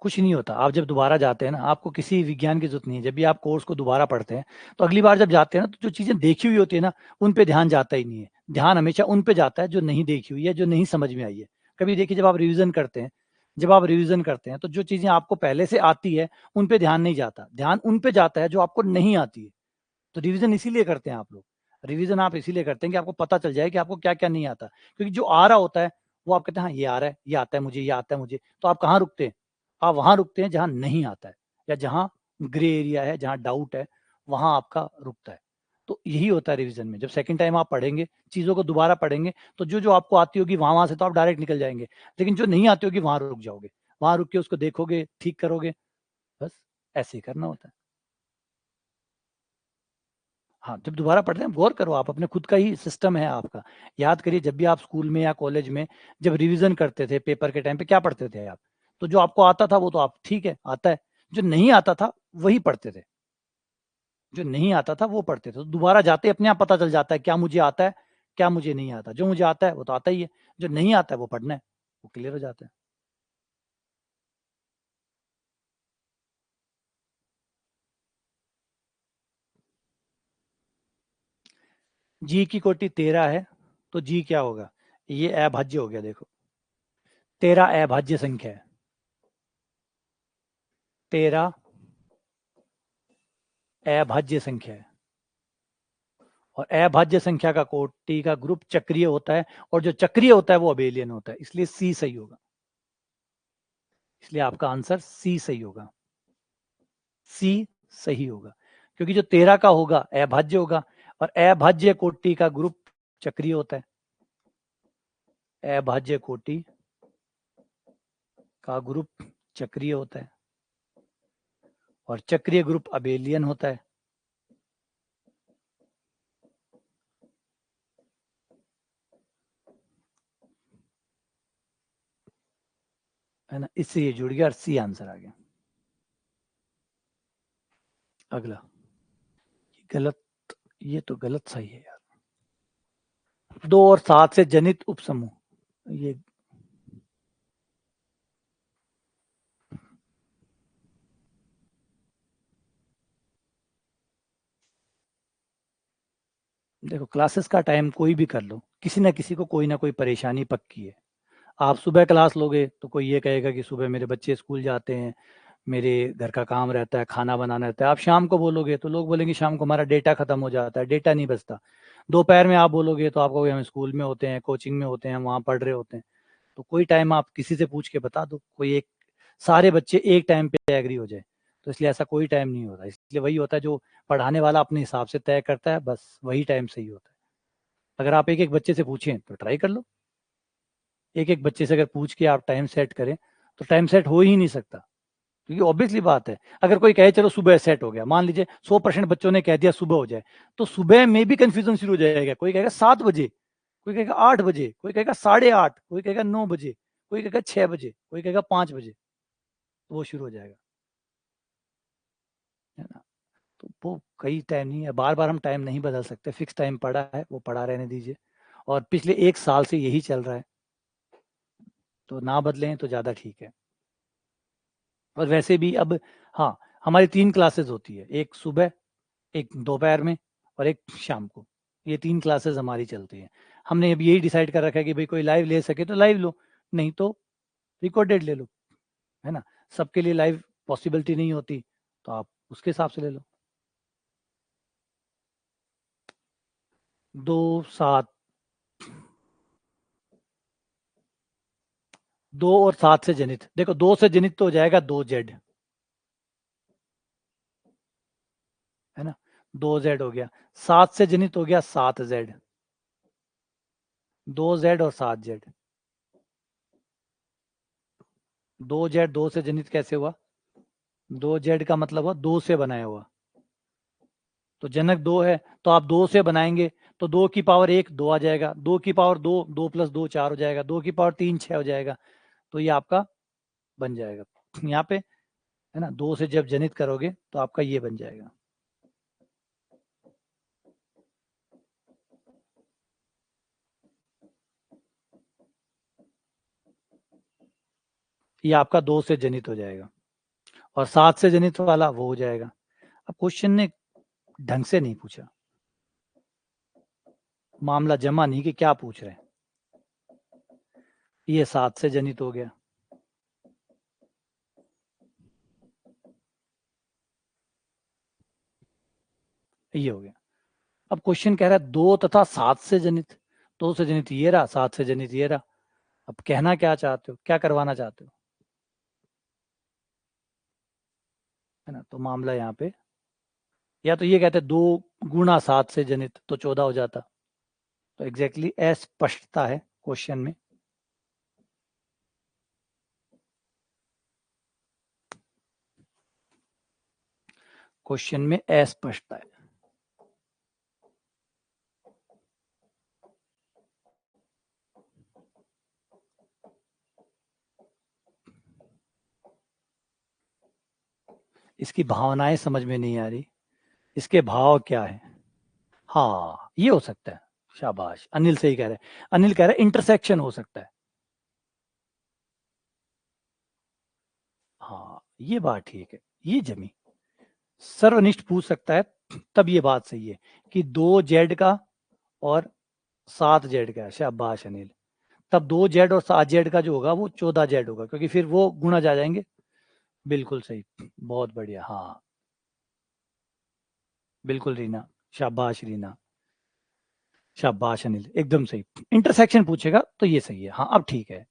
कुछ नहीं होता, आप जब दोबारा जाते हैं ना, आपको किसी विज्ञान की जरूरत नहीं है। जब भी आप कोर्स को दोबारा पढ़ते हैं तो अगली बार जब जाते हैं ना, तो जो चीजें देखी हुई होती है ना, उन पे ध्यान जाता ही नहीं है। ध्यान हमेशा उन पे जाता है जो नहीं देखी हुई है, जो नहीं समझ में आई है। कभी देखिए, जब आप रिविजन करते हैं, जब आप रिविजन करते हैं तो जो चीजें आपको पहले से आती है उन पे ध्यान नहीं जाता, ध्यान उन पे जाता है जो आपको नहीं आती है। तो रिविजन इसीलिए करते हैं आप लोग, रिविजन आप इसीलिए करते हैं कि आपको पता चल जाए कि आपको क्या क्या नहीं आता। क्योंकि जो आ रहा होता है वो आप कहते हैं हाँ ये आ रहा है, ये आता है मुझे, ये आता है मुझे, तो आप कहाँ रुकते हैं? आप वहां रुकते हैं जहां नहीं आता है, या जहां ग्रे एरिया है, जहां डाउट है, वहां आपका रुकता है। तो यही होता है रिवीजन में। जब सेकंड टाइम आप पढ़ेंगे, चीजों को दोबारा पढ़ेंगे, तो जो जो आपको आती होगी वहां वहां से तो आप डायरेक्ट निकल जाएंगे, लेकिन जो नहीं आती होगी वहां रुक जाओगे, वहां रुक के उसको देखोगे, ठीक करोगे, बस ऐसे ही करना होता है। हाँ, जब दोबारा पढ़ते हैं गौर करो, आप अपने खुद का ही सिस्टम है आपका। याद करिए, जब भी आप स्कूल में या कॉलेज में जब रिवीजन करते थे पेपर के टाइम पे, क्या पढ़ते थे आप? तो जो आपको आता था वो तो आप ठीक है आता है, जो नहीं आता था वही पढ़ते थे, जो नहीं आता था वो पढ़ते थे। तो दोबारा जाते अपने आप पता चल जाता है क्या मुझे आता है, क्या मुझे नहीं आता। जो मुझे आता है वो तो आता ही है, जो नहीं आता है वो पढ़ना है, वो क्लियर हो जाता है। जी की कोटि 13 है, तो जी क्या होगा? ये अभाज्य हो गया, देखो 13 अभाज्य संख्या है, 13 अभाज्य संख्या है। और अभाज्य संख्या का कोटि का ग्रुप चक्रीय होता है, और जो चक्रीय होता है वो अबेलियन होता है, इसलिए सी सही होगा। इसलिए आपका आंसर सी सही होगा, सी सही होगा। क्योंकि जो 13 का होगा अभाज्य होगा, और अभाज्य कोटि का ग्रुप चक्रीय होता है, अभाज्य कोटि का ग्रुप चक्रीय होता है, और चक्रीय ग्रुप अबेलियन होता है ना। इससे ये जुड़ गया और सी आंसर आ गया। अगला, ये गलत, ये तो गलत सही है यार। 2 और 7 से जनित उपसमूह, ये देखो, क्लासेस का टाइम कोई भी कर लो, किसी ना किसी को कोई ना कोई परेशानी पक्की है। आप सुबह क्लास लोगे तो कोई ये कहेगा कि सुबह मेरे बच्चे स्कूल जाते हैं, मेरे घर का काम रहता है, खाना बनाना रहता है। आप शाम को बोलोगे तो लोग बोलेंगे शाम को हमारा डेटा खत्म हो जाता है, डेटा नहीं बचता। दोपहर में आप बोलोगे तो आपको हम स्कूल में होते हैं, कोचिंग में होते हैं, वहाँ पढ़ रहे होते हैं। तो कोई टाइम आप किसी से पूछ के बता दो, कोई एक, सारे बच्चे एक टाइम पे एग्री हो जाए। तो इसलिए ऐसा कोई टाइम नहीं होता, इसलिए वही होता है जो पढ़ाने वाला अपने हिसाब से तय करता है, बस वही टाइम सही होता है। अगर आप एक एक बच्चे से पूछें तो ट्राई कर लो। एक एक बच्चे से अगर पूछ के आप टाइम सेट करें तो टाइम सेट हो ही नहीं सकता, क्योंकि ऑब्वियसली बात है, अगर कोई कहे चलो सुबह सेट हो गया, मान लीजिए 100% बच्चों ने कह दिया सुबह हो जाए, तो सुबह में भी कंफ्यूजन शुरू हो जाएगा। कोई कहेगा 7 बजे, कोई कहेगा 8 बजे, कोई कहेगा 8:30, कोई कहेगा 9 बजे, कोई कहेगा 6 बजे, कोई कहेगा 5 बजे, तो वो शुरू हो जाएगा, है ना। तो वो कई टाइम नहीं है, बार बार हम टाइम नहीं बदल सकते, फिक्स टाइम पड़ा है वो पड़ा रहने दीजिए, और पिछले 1 साल से यही चल रहा है, तो ना बदलें तो ज़्यादा ठीक है। और वैसे भी अब, हाँ, हमारी 3 क्लासेस होती है, एक सुबह, एक दोपहर में, और एक शाम को, ये 3 क्लासेस हमारी चलती हैं। हमने अब यही डिसाइड कर रखा है कि भाई कोई लाइव ले सके तो लाइव लो, नहीं तो रिकॉर्डेड ले लो, है ना। सबके लिए लाइव पॉसिबिलिटी नहीं होती, तो आप उसके हिसाब से ले लो। 2 7, 2 और 7 से जनित, देखो 2 से जनित तो हो जाएगा 2Z, है ना, 2Z हो गया। 7 से जनित हो गया 7Z, 2Z और 7Z। 2Z 2 से जनित कैसे हुआ? 2Z का मतलब हुआ 2 से बनाया हुआ, तो जनक 2 है, तो आप 2 से बनाएंगे तो 2 की पावर 1 2 आ जाएगा, 2 की पावर 2 2 + 2 4 हो जाएगा, 2 की पावर 3 6 हो जाएगा, तो ये आपका बन जाएगा यहाँ पे, है ना। 2 से जब जनित करोगे तो आपका ये बन जाएगा, ये आपका 2 से जनित हो जाएगा, और 7 से जनित वाला वो हो जाएगा। अब क्वेश्चन ने ढंग से नहीं पूछा, मामला जमा नहीं कि क्या पूछ रहे हैं। ये 7 से जनित हो गया, ये हो गया। अब क्वेश्चन कह रहा है 2 तथा 7 से जनित, 2 से जनित ये रहा, 7 से जनित ये रहा। अब कहना क्या चाहते हो, क्या करवाना चाहते हो, है ना। तो मामला यहाँ पे, या तो ये कहते 2 × 7 से जनित तो 14 हो जाता, तो एग्जैक्टली अस्पष्टता है क्वेश्चन में। क्वेश्चन में अस्पष्टता है। इसकी भावनाएं समझ में नहीं आ रही, इसके भाव क्या है। हाँ, ये हो सकता है, शाबाश, अनिल सही कह रहे हैं, अनिल कह रहे हैं इंटरसेक्शन हो सकता है। हाँ, ये बात ठीक है, ये जमी, सर्वनिष्ठ पूछ सकता है, तब ये बात सही है कि 2Z का और 7Z का, शाबाश अनिल, तब 2Z और 7Z का जो होगा वो 14Z होगा, क्योंकि फिर वो गुणा जा जाएंगे। बिल्कुल सही, बहुत बढ़िया, हाँ, बिल्कुल रीना, शाबाश रीना, शाबाश अनिल, एकदम सही। इंटरसेक्शन पूछेगा तो ये सही है, हाँ अब ठीक है।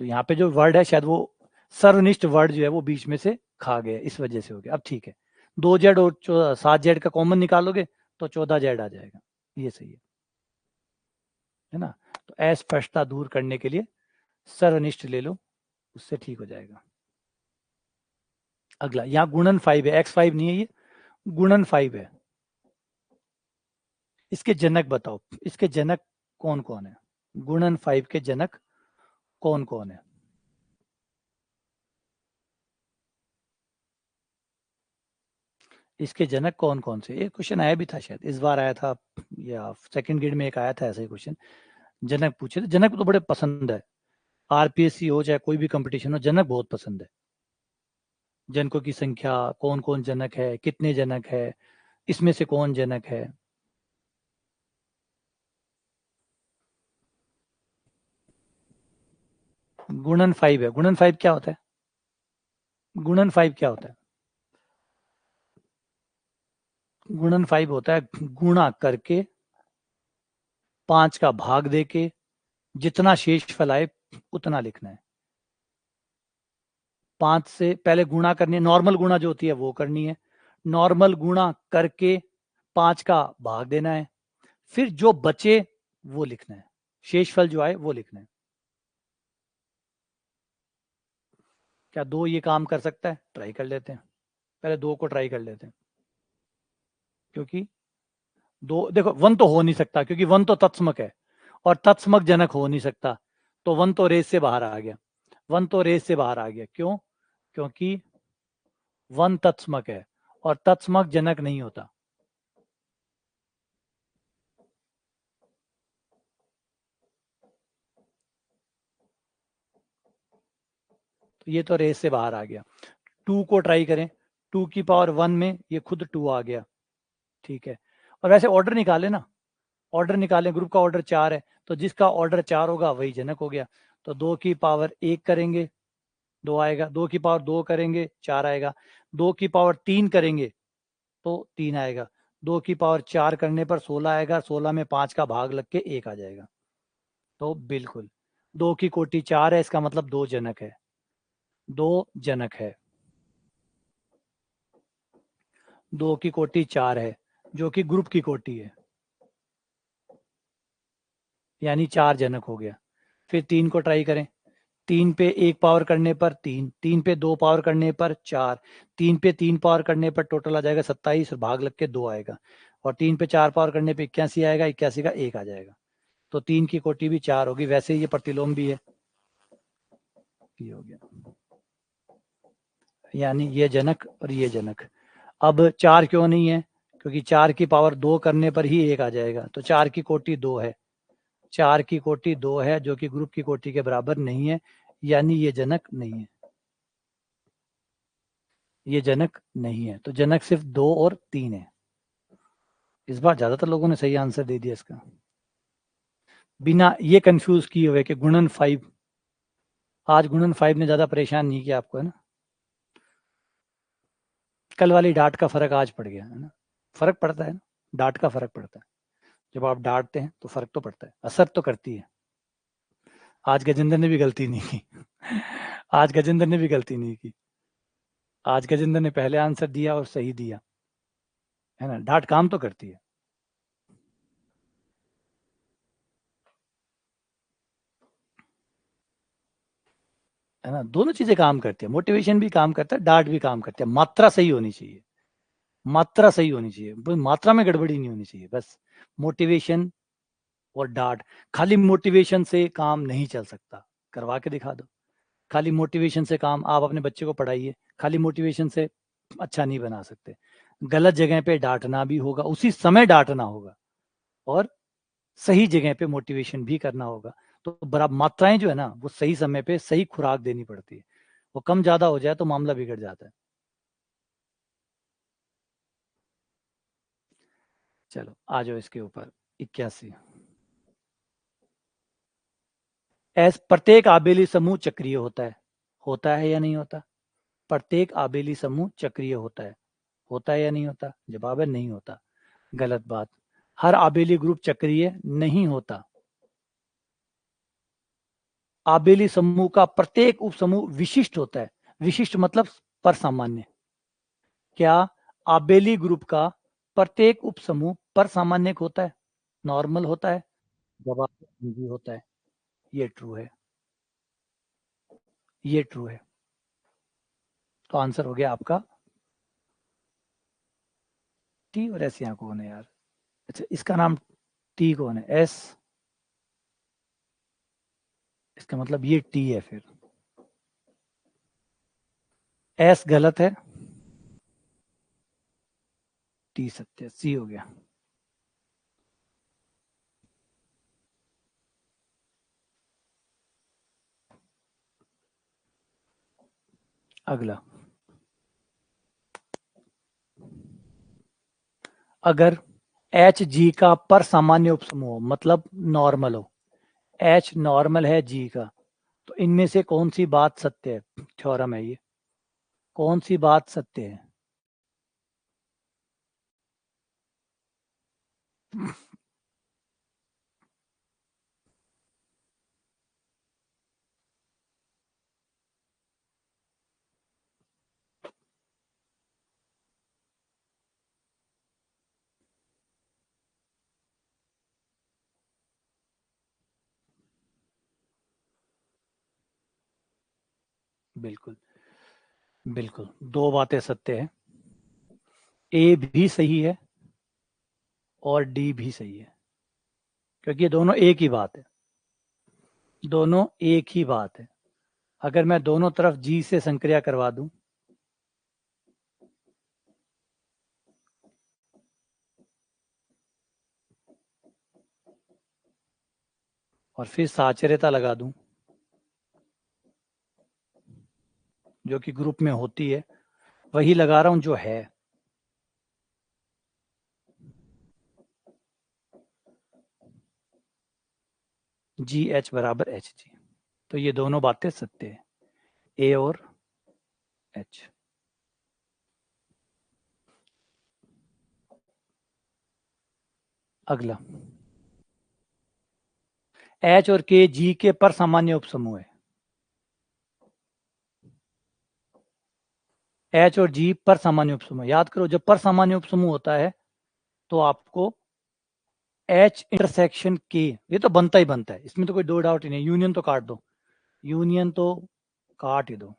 तो यहाँ पे जो वर्ड है शायद वो सर्वनिष्ठ वर्ड जो है वो बीच में से खा गया, इस वजह से हो गया। अब ठीक है, 2Z और 7Z का कॉमन निकालोगे तो 14Z आ जाएगा, ये सही है ना। तो अस्पष्टता दूर करने के लिए सर्वनिष्ठ ले लो, उससे ठीक हो जाएगा। अगला, यहाँ गुणन 5 है, x5 नहीं है, ये गुणन 5 है। इसके जनक बताओ, इसके जनक कौन कौन है, गुणन 5 के जनक कौन कौन है। इसके जनक कौन कौन से, एक क्वेश्चन आया भी था शायद, इस बार आया था, या सेकंड ग्रेड में एक आया था ऐसा ही क्वेश्चन, जनक पूछे थे। जनक तो बड़े पसंद है, आरपीएससी हो चाहे कोई भी कंपटीशन हो, जनक बहुत पसंद है। जनकों की संख्या, कौन कौन जनक है, कितने जनक है, इसमें से कौन जनक है। गुणन 5 है, गुणन 5 क्या होता है, गुणन 5 क्या होता है। गुणन 5 होता है गुणा करके 5 का भाग देके जितना शेष फैलाए उतना लिखना है। 5 से पहले गुणा करनी है, नॉर्मल गुणा जो होती है वो करनी है, नॉर्मल गुणा करके 5 का भाग देना है, फिर जो बचे वो लिखना है। शेषफल जो आए वो लिखना है। क्या 2 ये काम कर सकता है? ट्राई कर लेते हैं, पहले 2 को ट्राई कर लेते हैं, क्योंकि 2 देखो 1 तो हो नहीं सकता, क्योंकि 1 तो तत्समक है और तत्समक जनक हो नहीं सकता, तो 1 तो रेस से बाहर आ गया, 1 तो रेस से बाहर आ गया। क्यों? क्योंकि 1 तत्समक है और तत्समक जनक नहीं होता। तो ये तो रेस से बाहर आ गया। 2 को ट्राई करें, 2 की पावर 1 में ये खुद 2 आ गया, ठीक है। और वैसे ऑर्डर निकाले ना, ऑर्डर निकालें, ग्रुप का ऑर्डर 4 है, तो जिसका ऑर्डर 4 होगा वही जनक हो गया। तो 2 की पावर 1 करेंगे 2 आएगा, 2 की पावर 2 करेंगे 4 आएगा, 2 की पावर 3 करेंगे तो 3 आएगा, 2 की पावर 4 करने पर 16 आएगा, 16 में 5 का भाग लग के 1 आ जाएगा। तो बिल्कुल 2 की कोटि 4 है, इसका मतलब 2 जनक है, 2 जनक है। 2 की कोटि 4 है, जो कि ग्रुप की कोटि है, यानी 4 जनक हो गया। फिर 3 को ट्राई करें, 3 पे 1 पावर करने पर 3, 3 पे 2 पावर करने पर 4, 3 पे 3 पावर करने पर टोटल आ जाएगा 27 और भाग लग के 2 आएगा, और 3 पे 4 पावर करने पे 81 आएगा, 81 का 1 आ जाएगा। तो 3 की कोटि भी 4 होगी, वैसे ही ये प्रतिलोम भी है, ये हो गया, यानी ये जनक और ये जनक। अब 4 क्यों नहीं है? क्योंकि 4 की पावर 2 करने पर ही 1 आ जाएगा, तो 4 की कोटि 2 है, 4 की कोटि 2 है, जो कि ग्रुप की कोटि के बराबर नहीं है, यानी ये जनक नहीं है, ये जनक नहीं है। तो जनक सिर्फ 2 और 3 है। इस बार ज्यादातर लोगों ने सही आंसर दे दिया इसका, बिना ये कंफ्यूज किए हुए कि गुणन 5। आज गुणन 5 ने ज्यादा परेशान नहीं किया आपको, है ना। कल वाली डांट का फर्क आज पड़ गया, है ना। फर्क पड़ता है ना, डांट का फर्क पड़ता है। जब आप डांटते हैं तो फर्क तो पड़ता है, असर तो करती है। आज गजेंद्र ने भी गलती नहीं की आज गजेंद्र ने भी गलती नहीं की, आज गजेंद्र ने पहले आंसर दिया और सही दिया, है ना। डांट काम तो करती है ना। दोनों चीजें काम करती है, मोटिवेशन भी काम करता है, डांट भी काम करती है। मात्रा सही होनी चाहिए, मात्रा सही होनी चाहिए, मात्रा में गड़बड़ी नहीं होनी चाहिए, बस। मोटिवेशन और डांट, खाली मोटिवेशन से काम नहीं चल सकता, करवा के दिखा दो। खाली मोटिवेशन से काम, आप अपने बच्चे को पढ़ाइए, खाली मोटिवेशन से अच्छा नहीं बना सकते। गलत जगह पे डांटना भी होगा, उसी समय डांटना होगा, और सही जगह पे मोटिवेशन भी करना होगा। तो बराबर मात्राएं जो है ना, वो सही समय पे सही खुराक देनी पड़ती है। वो कम ज्यादा हो जाए तो मामला बिगड़ जाता है। चलो आ जाओ इसके ऊपर। 81, प्रत्येक आबेली समूह चक्रीय होता है या नहीं होता? प्रत्येक आबेली समूह चक्रीय होता है या नहीं होता? जवाब है नहीं होता, गलत बात। हर आबेली ग्रुप चक्रीय नहीं होता। आबेली समूह का प्रत्येक उप समूह विशिष्ट होता है, विशिष्ट मतलब पर सामान्य। क्या आबेली ग्रुप का प्रत्येक उप समूह पर सामान्य होता है, नॉर्मल होता है? जवाब भी होता है, ये ट्रू है, ये ट्रू है। तो आंसर हो गया आपका टी। और एस यहाँ कौन है यार? अच्छा, इसका नाम टी कौन है? एस, इसका मतलब ये टी है, फिर एस गलत है, टी सत्य है, सी हो गया। अगला, अगर एच जी का पर सामान्य उपसमूह मतलब नॉर्मल हो, एच नॉर्मल है जी का, तो इनमें से कौन सी बात सत्य है? थ्योरम है ये, कौन सी बात सत्य है? बिल्कुल बिल्कुल, दो बातें सत्य है, ए भी सही है और डी भी सही है, क्योंकि ये दोनों एक ही बात है, दोनों एक ही बात है। अगर मैं दोनों तरफ जी से संक्रिया करवा दूं, और फिर साचर्यता लगा दूं, जो कि ग्रुप में होती है, वही लगा रहा हूं जो है। जी एच बराबर एच जी, तो ये दोनों बातें सत्य है, ए और एच। अगला, एच और के जी के पर सामान्य उपसमूह है। एच और जी पर सामान्य उपसमूह, याद करो जब पर सामान्य उपसमूह होता है तो आपको एच इंटरसेक्शन के, ये तो बनता ही बनता है, इसमें तो कोई दो डाउट ही नहीं, यूनियन तो काट दो, यूनियन तो काट ही दो,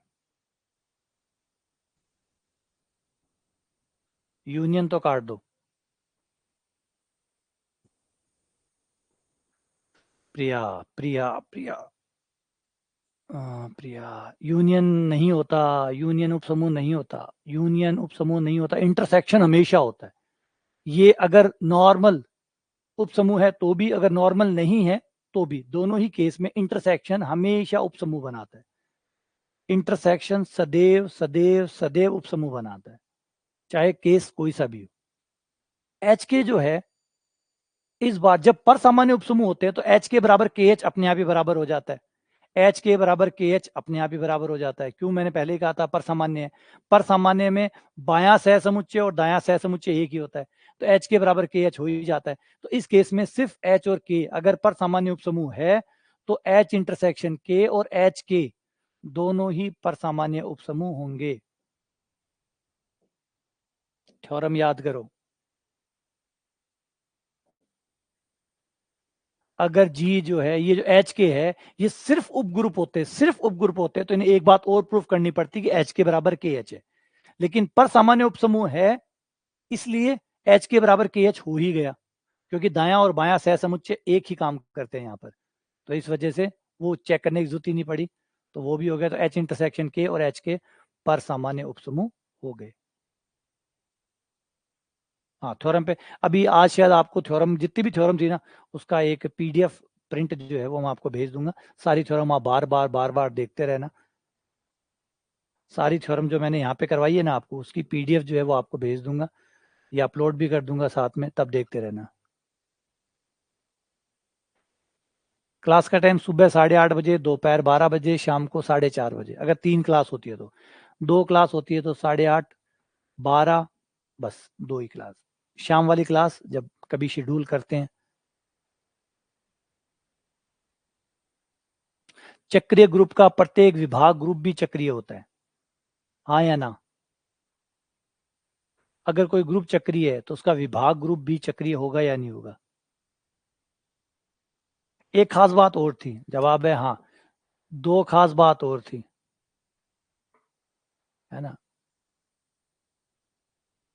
यूनियन तो काट दो। प्रिया प्रिया प्रिया प्रिया, यूनियन नहीं होता, यूनियन उपसमूह नहीं होता, यूनियन उपसमूह नहीं होता, इंटरसेक्शन हमेशा होता है। ये अगर नॉर्मल उपसमूह है तो भी, अगर नॉर्मल नहीं है तो भी, दोनों ही केस में इंटरसेक्शन हमेशा उपसमूह बनाता है। इंटरसेक्शन सदैव सदैव सदैव उपसमूह बनाता है, चाहे केस कोई सा भी हो। एच के जो है, इस बार जब पर सामान्य उपसमूह होते हैं तो एच के बराबर के एच अपने आप ही बराबर हो जाता है, एच के बराबर के एच अपने आप ही बराबर हो जाता है। क्यों? मैंने पहले ही कहा था पर सामान्य है, पर सामान्य में बायां सह समुच्चय और दायां सह समुच्चय एक ही होता है, तो एच के बराबर के एच हो ही जाता है। तो इस केस में सिर्फ एच और के अगर पर सामान्य उपसमूह है तो एच इंटरसेक्शन के और एच के दोनों ही पर सामान्य उपसमूह होंगे। थ्योरम याद करो, अगर जी जो है, ये जो एच के है, ये सिर्फ उपग्रुप होते हैं, सिर्फ उपग्रुप होते हैं, तो इन्हें एक बात और प्रूफ करनी पड़ती कि एच के बराबर के एच है। लेकिन पर सामान्य उपसमूह है, इसलिए एच के बराबर के एच हो ही गया, क्योंकि दायां और बायां सह समुच्चय एक ही काम करते हैं यहाँ पर, तो इस वजह से वो चेक करने की जरूरत ही नहीं पड़ी, तो वो भी हो गया। तो एच इंटरसेक्शन के और एच के पर सामान्य उपसमूह हो गए। हाँ, थ्योरम पे अभी आज शायद आपको थ्योरम, जितनी भी थ्योरम थी ना, उसका एक पीडीएफ प्रिंट जो है वो मैं आपको भेज दूंगा। सारी थ्योरम आप बार बार बार बार देखते रहना। सारी थ्योरम जो मैंने यहाँ पे करवाई है ना आपको, उसकी पीडीएफ जो है वो आपको भेज दूंगा, या अपलोड भी कर दूंगा साथ में, तब देखते रहना। क्लास का टाइम सुबह 8:30 बजे, दोपहर 12 बजे, शाम को 4:30 बजे, अगर 3 क्लास होती है तो। 2 क्लास होती है तो 8:30, 12, बस 2 ही क्लास। शाम वाली क्लास जब कभी शेड्यूल करते हैं। चक्रीय ग्रुप का प्रत्येक विभाग ग्रुप भी चक्रीय होता है, हाँ या ना? अगर कोई ग्रुप चक्रीय है तो उसका विभाग ग्रुप भी चक्रीय होगा या नहीं होगा? एक खास बात और थी, जवाब है हाँ। दो खास बात और थी, है ना?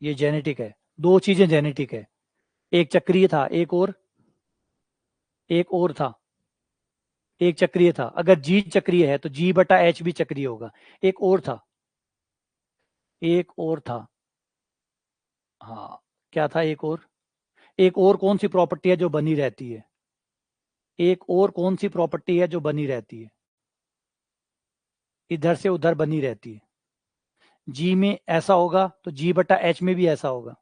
ये जेनेटिक है, दो चीजें जेनेटिक है, एक चक्रीय था, एक और था, एक चक्रीय था। अगर जी चक्रीय है तो जी बटा एच भी चक्रीय होगा। एक और था, एक और था, हाँ, क्या था एक और? एक और कौन सी प्रॉपर्टी है जो बनी रहती है? एक और कौन सी प्रॉपर्टी है जो बनी रहती है, इधर से उधर बनी रहती है? जी में ऐसा होगा तो जी बटा एच में भी ऐसा होगा,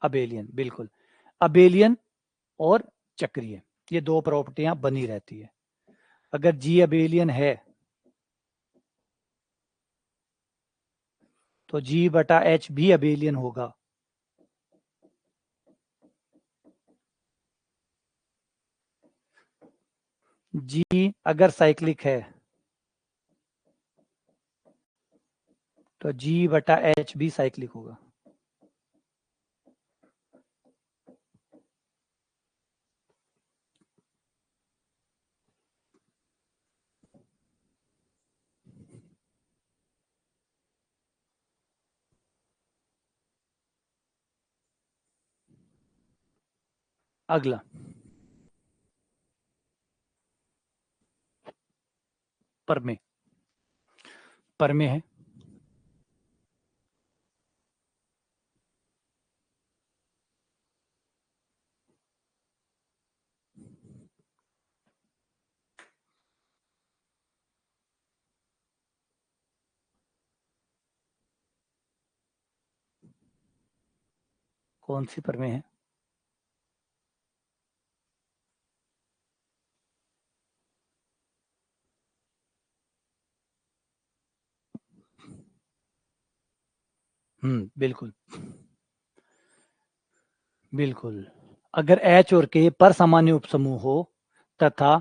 अबेलियन, बिल्कुल। अबेलियन और चक्रीय, ये दो प्रॉपर्टियां बनी रहती है। अगर जी अबेलियन है तो जी बटा एच भी अबेलियन होगा। जी अगर साइक्लिक है तो जी बटा एच भी साइक्लिक होगा। अगला परमे, परमे है। कौन सी परमे है? बिल्कुल बिल्कुल। अगर एच और के पर सामान्य उपसमूह हो तथा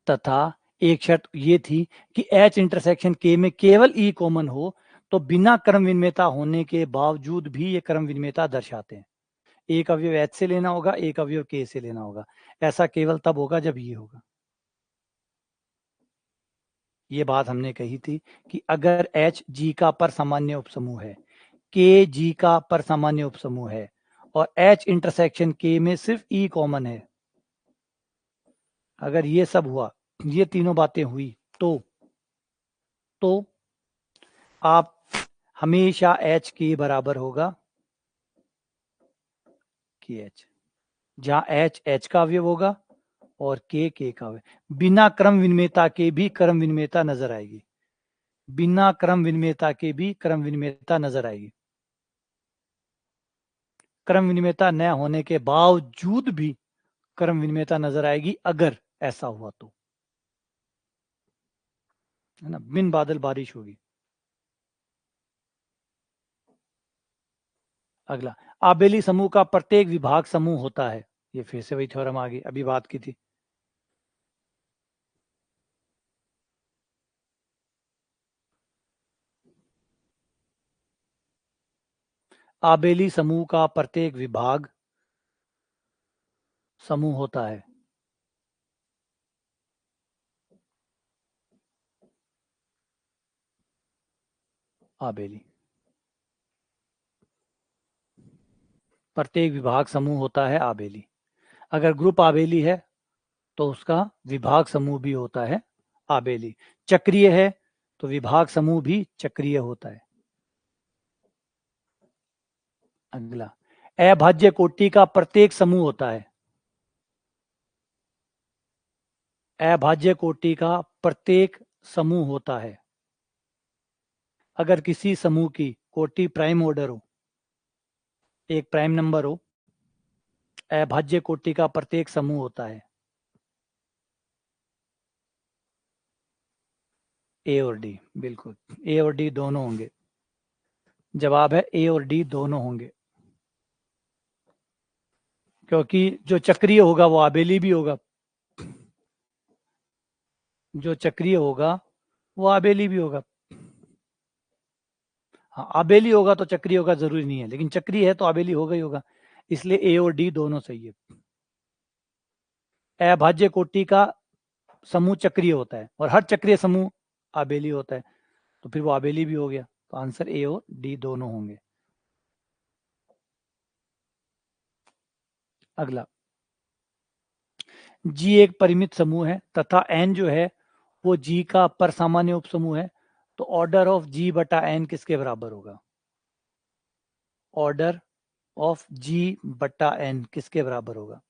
तथा एक शर्त ये थी कि एच इंटरसेक्शन के में केवल ई कॉमन हो, तो बिना क्रम विनिमेयता होने के बावजूद भी ये क्रम विनिमेयता दर्शाते हैं। एक अवयव एच से लेना होगा, एक अवयव के से लेना होगा। ऐसा केवल तब होगा जब ये होगा। ये बात हमने कही थी कि अगर एच जी का पर सामान्य उपसमूह है, के जी का पर सामान्य उपसमूह है और एच इंटरसेक्शन के में सिर्फ ई कॉमन है, अगर ये सब हुआ, ये तीनों बातें हुई, तो आप हमेशा एच के बराबर होगा के एच, जहां एच एच का अवयव होगा और के का अवयव। बिना क्रम विनिमेयता के भी क्रम विनिमेयता नजर आएगी, बिना क्रम विनिमेयता के भी क्रम विनिमेयता नजर आएगी। क्रम विनिमेयता न होने के बावजूद भी क्रम विनिमेयता नजर आएगी अगर ऐसा हुआ तो, है ना, बिन बादल बारिश होगी। अगला, आबेली समूह का प्रत्येक विभाग समूह होता है। ये फिर से वही थ्योरम आ गई, अभी बात की थी। आबेली समूह का प्रत्येक विभाग समूह होता है। आबेली प्रत्येक विभाग समूह होता है आबेली। अगर ग्रुप आबेली है तो उसका विभाग समूह भी होता है आबेली। चक्रीय है तो विभाग समूह भी चक्रीय होता है। अगला, अभाज्य कोटि का प्रत्येक समूह होता है। अभाज्य कोटि का प्रत्येक समूह होता है। अगर किसी समूह की कोटि प्राइम ऑर्डर हो, एक प्राइम नंबर हो, अभाज्य कोटि का प्रत्येक समूह होता है। ए और डी, बिल्कुल ए और डी दोनों होंगे। जवाब है ए और डी दोनों होंगे, क्योंकि जो चक्रीय होगा वो आबेली भी होगा, जो चक्रीय होगा वो आबेली भी होगा। हाँ, आबेली होगा तो चक्रीय होगा जरूरी नहीं है, लेकिन चक्रीय है तो आबेली होगा ही होगा, इसलिए ए और डी दोनों सही है। अभाज्य कोटि का समूह चक्रीय होता है और हर चक्रीय समूह आबेली होता है, तो फिर वो आबेली भी हो गया, तो आंसर ए और डी दोनों होंगे। अगला, जी एक परिमित समूह है तथा एन जो है वो जी का पर सामान्य उपसमूह है, तो ऑर्डर ऑफ जी बटा एन किसके बराबर होगा? ऑर्डर ऑफ जी बटा एन किसके बराबर होगा?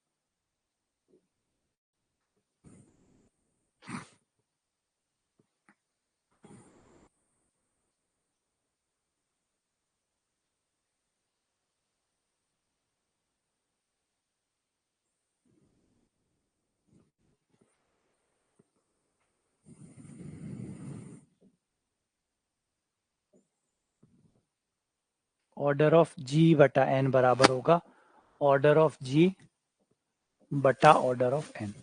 ऑर्डर ऑफ जी बटा एन बराबर होगा ऑर्डर ऑफ जी बटा ऑर्डर ऑफ एन।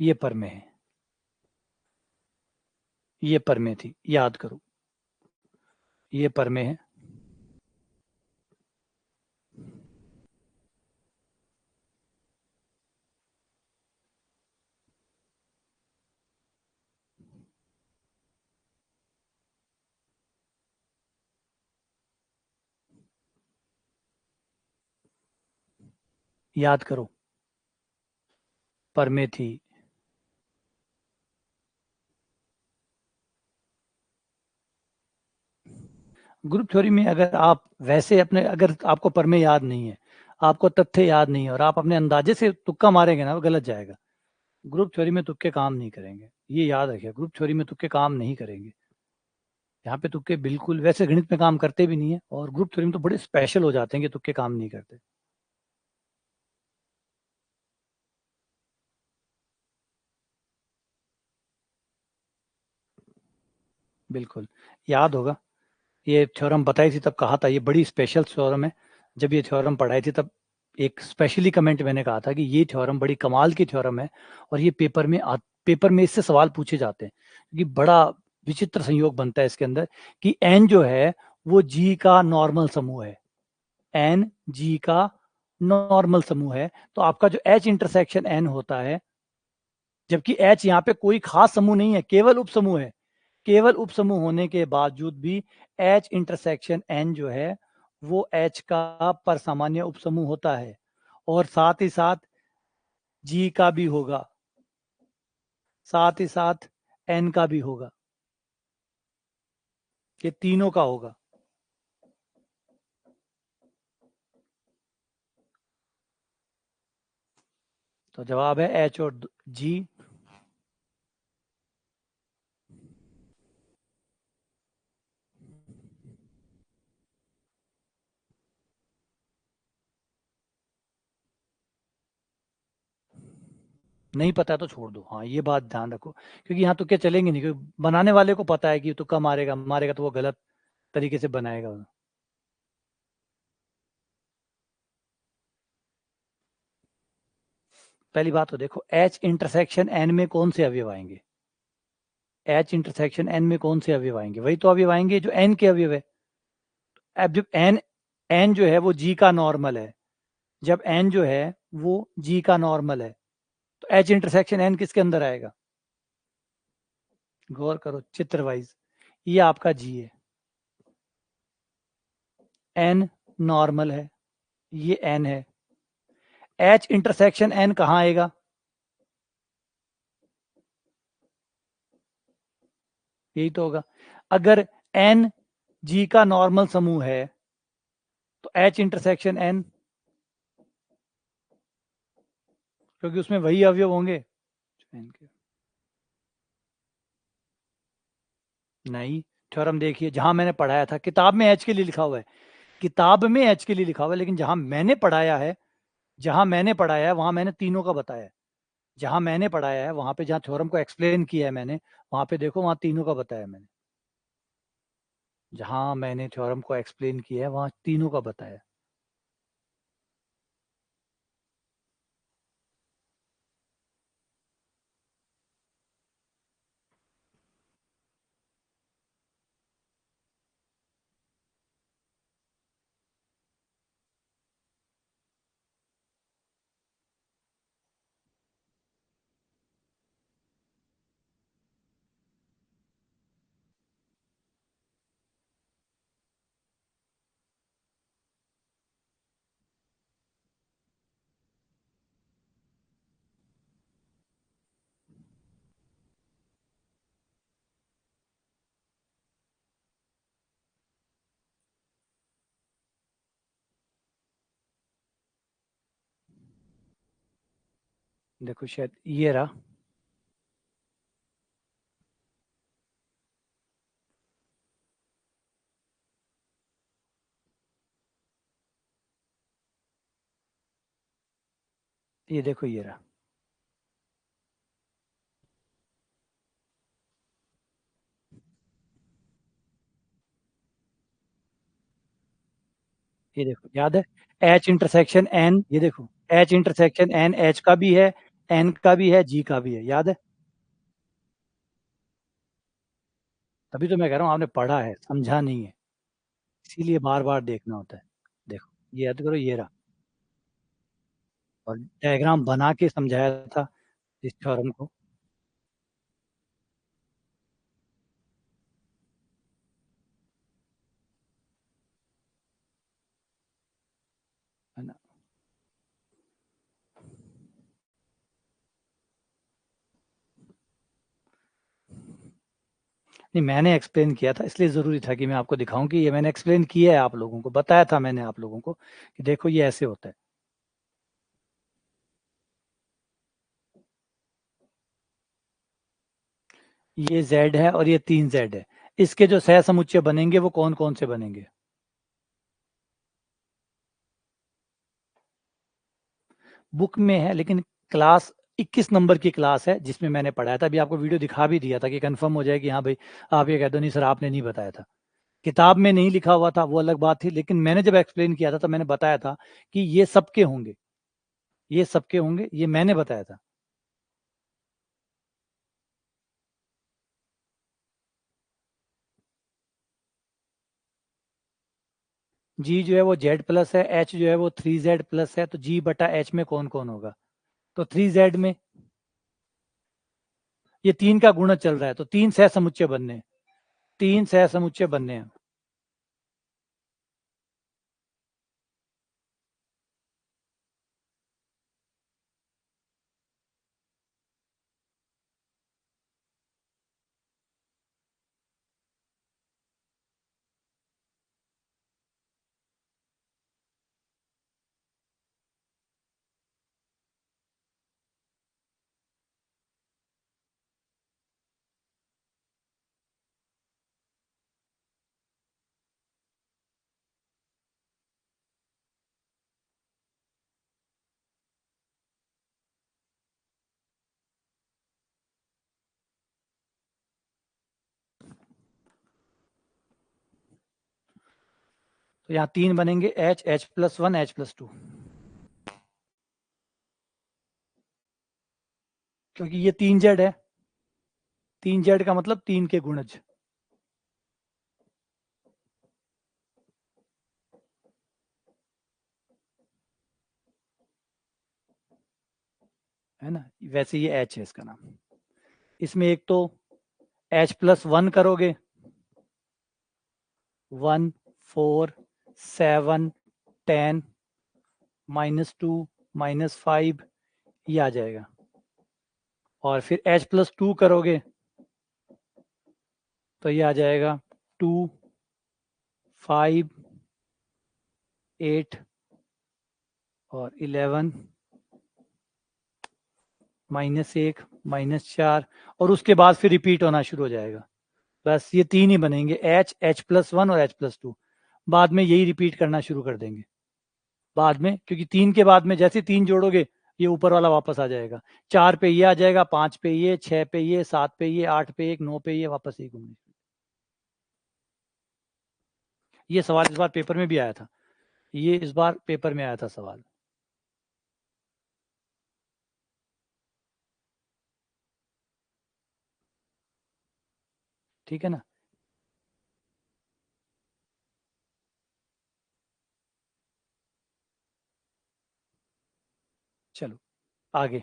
ये पर में है, ये पर में थी, याद करो, ये पर में है। याद करो। परमे थी। ग्रुप थ्योरी में अगर आप वैसे अपने, अगर आपको परमे याद नहीं है, आपको तथ्य याद नहीं है, और आप अपने अंदाजे से तुक्का मारेंगे ना, वो गलत जाएगा। ग्रुप थ्योरी में तुक्के काम नहीं करेंगे, ये याद रखिए, ग्रुप थ्योरी में तुक्के काम नहीं करेंगे। यहाँ पे तुक्के बिल्कुल, वैसे गणित में काम करते भी नहीं है, और ग्रुप थ्योरी में तो बड़े स्पेशल हो जाते हैं कि तुक्के काम नहीं करते। बिल्कुल याद होगा। ये थ्योरम बताई थी तब कहा था ये बड़ी स्पेशल थ्योरम है। जब ये थ्योरम पढ़ाई थी तब एक स्पेशली कमेंट मैंने कहा था कि ये थ्योरम बड़ी कमाल की थ्योरम है, और ये पेपर में इससे सवाल पूछे जाते हैं, क्योंकि बड़ा विचित्र संयोग बनता है इसके अंदर कि एन जो है वो जी का नॉर्मल समूह है। एन जी का नॉर्मल समूह है, तो आपका जो एच इंटरसेक्शन एन होता है, जबकि एच यहाँ पे कोई खास समूह नहीं है, केवल उपसमूह है। केवल उपसमूह होने के बावजूद भी एच इंटरसेक्शन एन जो है वो एच का पर सामान्य उपसमूह होता है, और साथ ही साथ जी का भी होगा, साथ ही साथ एन का भी होगा, ये तीनों का होगा। तो जवाब है एच और जी। नहीं पता है तो छोड़ दो, हाँ ये बात ध्यान रखो, क्योंकि यहाँ तुक्के चलेंगे नहीं, क्योंकि बनाने वाले को पता है कि तुक्का मारेगा मारेगा तो वो गलत तरीके से बनाएगा। पहली बात तो देखो, एच इंटरसेक्शन एन में कौन से अवयव आएंगे? एच इंटरसेक्शन एन में कौन से अवयव आएंगे? वही तो अवयव आएंगे जो एन के अवयव है। अब जब एन एन जो है वो जी का नॉर्मल है, जब एन जो है वो जी का नॉर्मल है, तो एच इंटरसेक्शन एन किसके अंदर आएगा? गौर करो चित्र वाइज, ये आपका जी है, एन नॉर्मल है, ये एन है। एच इंटरसेक्शन एन कहाँ आएगा? यही तो होगा। अगर एन जी का नॉर्मल समूह है तो एच इंटरसेक्शन एन, क्योंकि उसमें वही अवयव होंगे एन के। नहीं, थ्योरम देखिए, जहां मैंने पढ़ाया था किताब में एच के लिए लिखा हुआ है, किताब में एच के लिए लिखा हुआ है, लेकिन जहां मैंने पढ़ाया है, जहां मैंने पढ़ाया है वहां मैंने तीनों का बताया है। जहां मैंने पढ़ाया है वहां पे, जहां थ्योरम को एक्सप्लेन किया है मैंने, वहां पे देखो वहां तीनों का बताया मैंने। जहां मैंने थ्योरम को एक्सप्लेन किया है वहां तीनों का बताया। देखो शायद ये रहा। ये देखो ये रहा। ये देखो याद है, एच इंटरसेक्शन एन, ये देखो एच इंटरसेक्शन एन, एच का भी है, एन का भी है, जी का भी है, याद है। तभी तो मैं कह रहा हूँ आपने पढ़ा है, समझा नहीं है, इसीलिए बार बार देखना होता है। देखो ये याद करो, ये रहा, और डायग्राम बना के समझाया था इस थ्योरम को, है ना। नहीं, मैंने एक्सप्लेन किया था, इसलिए ज़रूरी था कि मैं आपको दिखाऊं कि ये मैंने एक्सप्लेन किया है, आप लोगों को बताया था मैंने आप लोगों को कि देखो ये ऐसे होता है। ये z है और ये 3z है। इसके जो सह समुच्चय बनेंगे वो कौन कौन से बनेंगे? बुक में है, लेकिन क्लास 21 नंबर की क्लास है जिसमें मैंने पढ़ाया था। अभी आपको वीडियो दिखा भी दिया था कि कंफर्म हो जाए कि हाँ भाई आप ये कह दो नहीं सर आपने नहीं बताया था। किताब में नहीं लिखा हुआ था वो अलग बात थी, लेकिन मैंने जब एक्सप्लेन किया था तो मैंने बताया था कि ये सबके होंगे, ये सबके होंगे, ये मैंने बताया था। जी जो है वो z प्लस है, h जो है वो 3z प्लस है, तो g बटा h में कौन कौन होगा? तो 3z में ये 3 का गुणज चल रहा है, तो 3 सह समुच्चय बनने हैं, 3 सह समुच्चय बनने हैं। तो यहाँ 3 बनेंगे, h प्लस 1 h प्लस 2, क्योंकि ये 3z है, 3z का मतलब 3 के गुणज, है ना? वैसे ये h है इसका नाम। इसमें एक तो h प्लस 1 करोगे, 1 4 7 10 -2 -5 ये आ जाएगा। और फिर h प्लस 2 करोगे तो ये आ जाएगा 2 5 8 और 11 -1 -4, और उसके बाद फिर रिपीट होना शुरू हो जाएगा। बस ये 3 ही बनेंगे, h प्लस 1 और h प्लस 2। बाद में यही रिपीट करना शुरू कर देंगे बाद में, क्योंकि 3 के बाद में जैसे 3 जोड़ोगे ये ऊपर वाला वापस आ जाएगा। 4 पे ये आ जाएगा, 5 पे ये, 6 पे ये, 7 पे ये, 8 पे 1, 9 पे ये, वापस ही घूमने। ये सवाल इस बार पेपर में भी आया था, ये इस बार पेपर में आया था सवाल। ठीक है ना? चलो आगे।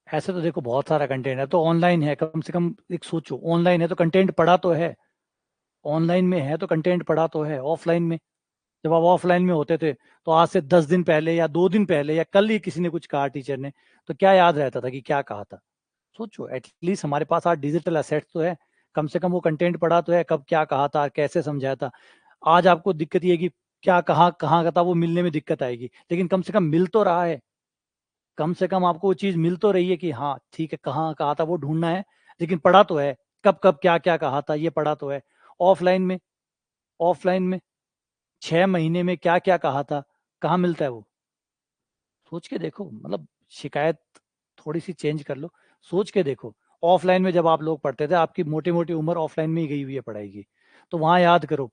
ऐसे तो देखो बहुत सारा कंटेंट है, तो ऑनलाइन है, कम से कम एक सोचो, ऑनलाइन है तो कंटेंट पढ़ा तो है, ऑनलाइन में है तो कंटेंट पढ़ा तो है। ऑफलाइन में, जब आप ऑफलाइन में होते थे तो आज से 10 दिन पहले या 2 दिन पहले या कल ही किसी ने कुछ कहा टीचर ने, तो क्या याद रहता था कि क्या कहा था? सोचो, एटलीस्ट हमारे पास आज डिजिटल असेट्स तो है, कम से कम वो कंटेंट पढ़ा तो है, कब क्या कहा था, कैसे समझाया था। आज आपको दिक्कत ये है कि क्या कहाँ का था, वो मिलने में दिक्कत आएगी, लेकिन कम से कम मिल तो रहा है, कम से कम आपको वो चीज मिल तो रही है कि हाँ ठीक है कहाँ कहा था वो ढूंढना है, लेकिन पढ़ा तो है, कब कब क्या क्या कहा था ये पढ़ा तो है। ऑफलाइन में, ऑफलाइन में 6 महीने में क्या क्या कहा था, कहाँ मिलता है वो? सोच के देखो, मतलब शिकायत थोड़ी सी चेंज कर लो, सोच के देखो। ऑफलाइन में जब आप लोग पढ़ते थे, आपकी मोटी मोटी उम्र ऑफलाइन में ही गई हुई है पढ़ाई की, तो वहां याद करो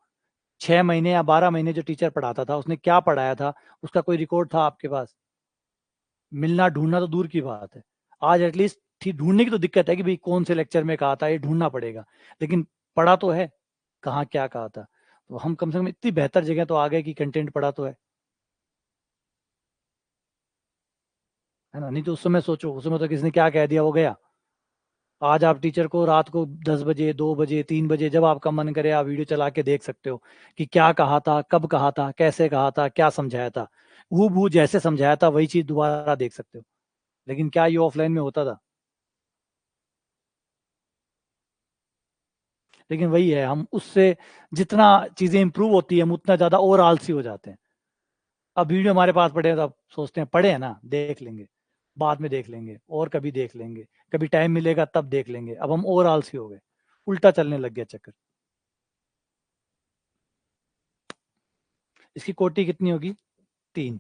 6 महीने या 12 महीने जो टीचर पढ़ाता था उसने क्या पढ़ाया था, उसका कोई रिकॉर्ड था आपके पास? मिलना ढूंढना तो दूर की बात है। आज एटलीस्ट ढूंढने की तो दिक्कत है कि भाई कौन से लेक्चर में कहा था, ये ढूंढना पड़ेगा, लेकिन पढ़ा तो है, कहाँ क्या कहा था। तो हम कम से कम इतनी बेहतर जगह तो आ गए कि कंटेंट पढ़ा तो है ना? नहीं तो उस समय सोचो, उस समय तो किसने क्या कह दिया वो गया। आज आप टीचर को रात को 10 बजे, 2 बजे, 3 बजे जब आपका मन करे आप वीडियो चला के देख सकते हो कि क्या कहा था, कब कहा था, कैसे कहा था, क्या समझाया था। हूबहू जैसे समझाया था वही चीज दोबारा देख सकते हो। लेकिन क्या ये ऑफलाइन में होता था? लेकिन वही है, हम उससे जितना चीजें इंप्रूव होती है हम उतना ज्यादा और आलसी हो जाते हैं। अब वीडियो हमारे पास पड़े हैं तो अब सोचते हैं पड़े हैं ना, देख लेंगे, बाद में देख लेंगे, और कभी देख लेंगे, कभी टाइम मिलेगा तब देख लेंगे। अब हम और आलसी हो गए, उल्टा चलने लग गया चक्कर। इसकी कोटि कितनी होगी? 3।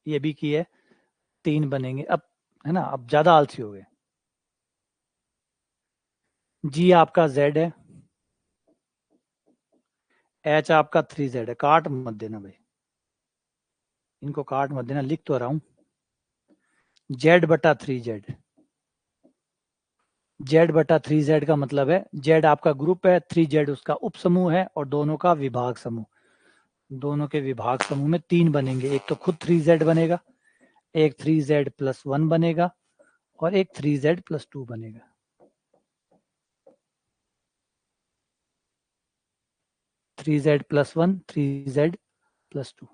ये भी की है, 3 बनेंगे अब, है ना? अब ज्यादा आलसी हो गए। जी आपका Z है, H आपका 3Z है। काट मत देना भाई, इनको काट मत देना, लिख तो रहा हूँ। Z/3Z। Z/3Z का मतलब है, Z आपका ग्रुप है, 3Z उसका उप समूह है, और दोनों का विभाग समूह। दोनों के विभाग समूह में 3 बनेंगे। एक तो खुद 3Z बनेगा, एक 3Z+1 बनेगा, और एक 3Z+2 बनेगा। 3Z+1, 3Z+2।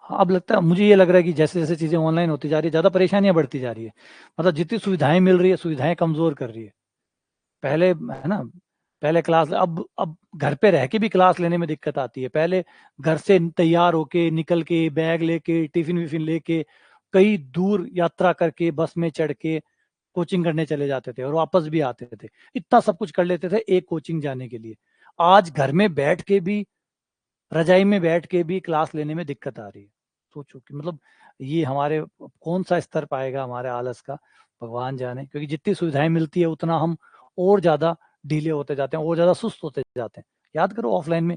हाँ, अब लगता है, मुझे ये लग रहा है कि जैसे जैसे चीजें ऑनलाइन होती जा रही है ज्यादा परेशानियां बढ़ती जा रही है। मतलब जितनी सुविधाएं मिल रही है, सुविधाएं कमजोर कर रही है। पहले, है ना, पहले क्लास, अब घर पे रह के भी क्लास लेने में दिक्कत आती है। पहले घर से तैयार होके निकल के, बैग लेके, टिफिन विफिन लेके, कई दूर यात्रा करके, बस में चढ़ के कोचिंग करने चले जाते थे और वापस भी आते थे। इतना सब कुछ कर लेते थे एक कोचिंग जाने के लिए। आज घर में बैठ के भी, रजाई में बैठ के भी क्लास लेने में दिक्कत आ रही है। सोचो कि मतलब ये हमारे कौन सा स्तर पाएगा हमारे आलस का, भगवान जाने। क्योंकि जितनी सुविधाएं मिलती है उतना हम और ज्यादा ढीले होते जाते हैं, और ज्यादा सुस्त होते जाते हैं। याद करो ऑफलाइन में,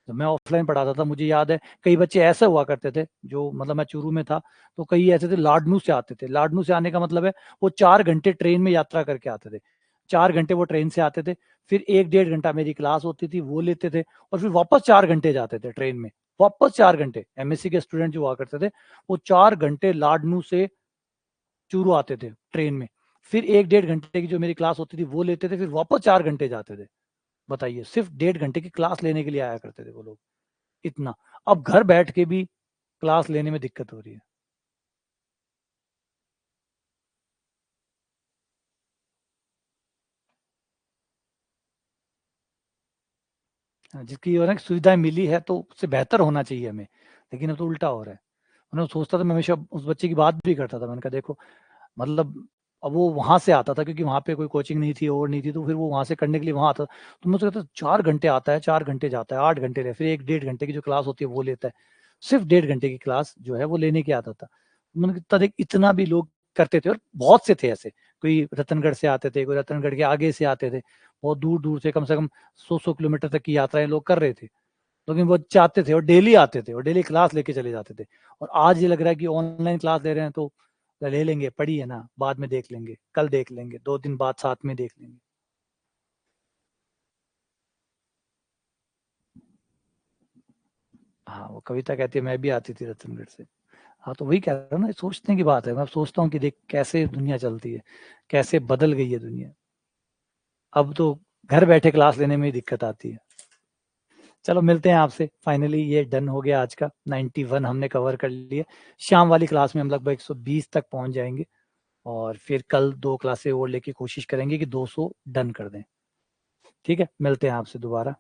जब मैं ऑफलाइन पढ़ाता था, मुझे याद है कई बच्चे ऐसे हुआ करते थे, जो मतलब मैं चूरू में था, तो कई ऐसे थे लाडनू से आते थे। लाडनू से आने का मतलब है वो 4 घंटे ट्रेन में यात्रा करके आते थे। 4 घंटे वो ट्रेन से आते थे, फिर 1 डेढ़ घंटा मेरी क्लास होती थी वो लेते थे, और फिर वापस 4 घंटे जाते थे ट्रेन में। वापस 4 घंटे, एमएससी के स्टूडेंट जो हुआ करते थे, वो 4 घंटे लाडनू से चूरू आते थे ट्रेन में। फिर 1 डेढ़ घंटे की जो मेरी क्लास होती थी वो लेते थे, फिर वापस 4 घंटे जाते थे। बताइए, सिर्फ 1.5 घंटे की क्लास लेने के लिए आया करते थे वो लोग। इतना। अब घर बैठ के भी क्लास लेने में दिक्कत हो रही है। हाँ, जिसकी और सुविधाएं मिली है तो उससे बेहतर होना चाहिए हमें, लेकिन अब तो उल्टा हो रहा है। मैं सोचता था, मैं हमेशा उस बच्चे की बात भी करता था, मैंने कहा देखो, मतलब अब वो वहां से आता था क्योंकि वहां पे कोई कोचिंग नहीं थी और नहीं थी, तो फिर वो वहां से करने के लिए वहां आता था। तो मुझे कहता 4 घंटे आता है, 4 घंटे जाता है, 8 घंटे ले, फिर 1 डेढ़ घंटे की जो क्लास होती है वो लेता है। सिर्फ 1.5 घंटे की क्लास जो है वो लेने की आता था। मैंने कहा देख, इतना भी लोग करते थे, और बहुत से थे ऐसे। कोई रतनगढ़ से आते थे, कोई रतनगढ़ के आगे से आते थे, बहुत दूर दूर से, कम से कम 100-100 किलोमीटर तक की यात्राएं लोग कर रहे थे। लेकिन वो चाहते थे और डेली आते थे और डेली क्लास लेके चले जाते थे। और आज ये लग रहा है कि ऑनलाइन क्लास ले रहे हैं तो ले लेंगे, पढ़ी है ना, बाद में देख लेंगे, कल देख लेंगे, 2 दिन बाद साथ में देख लेंगे। हाँ, वो कविता कहती है मैं भी आती थी रतनगढ़ से। हाँ, तो वही कह रहा हूँ ना, सोचने की बात है। मैं सोचता हूँ कि देख कैसे दुनिया चलती है, कैसे बदल गई है दुनिया। अब तो घर बैठे क्लास लेने में ही दिक्कत आती है। चलो मिलते हैं आपसे, फाइनली ये डन हो गया। आज का 91 हमने कवर कर लिए। शाम वाली क्लास में हम लगभग 120 तक पहुंच जाएंगे, और फिर कल 2 क्लासें और लेके कोशिश करेंगे कि 200 डन कर दें। ठीक है, मिलते हैं आपसे दोबारा।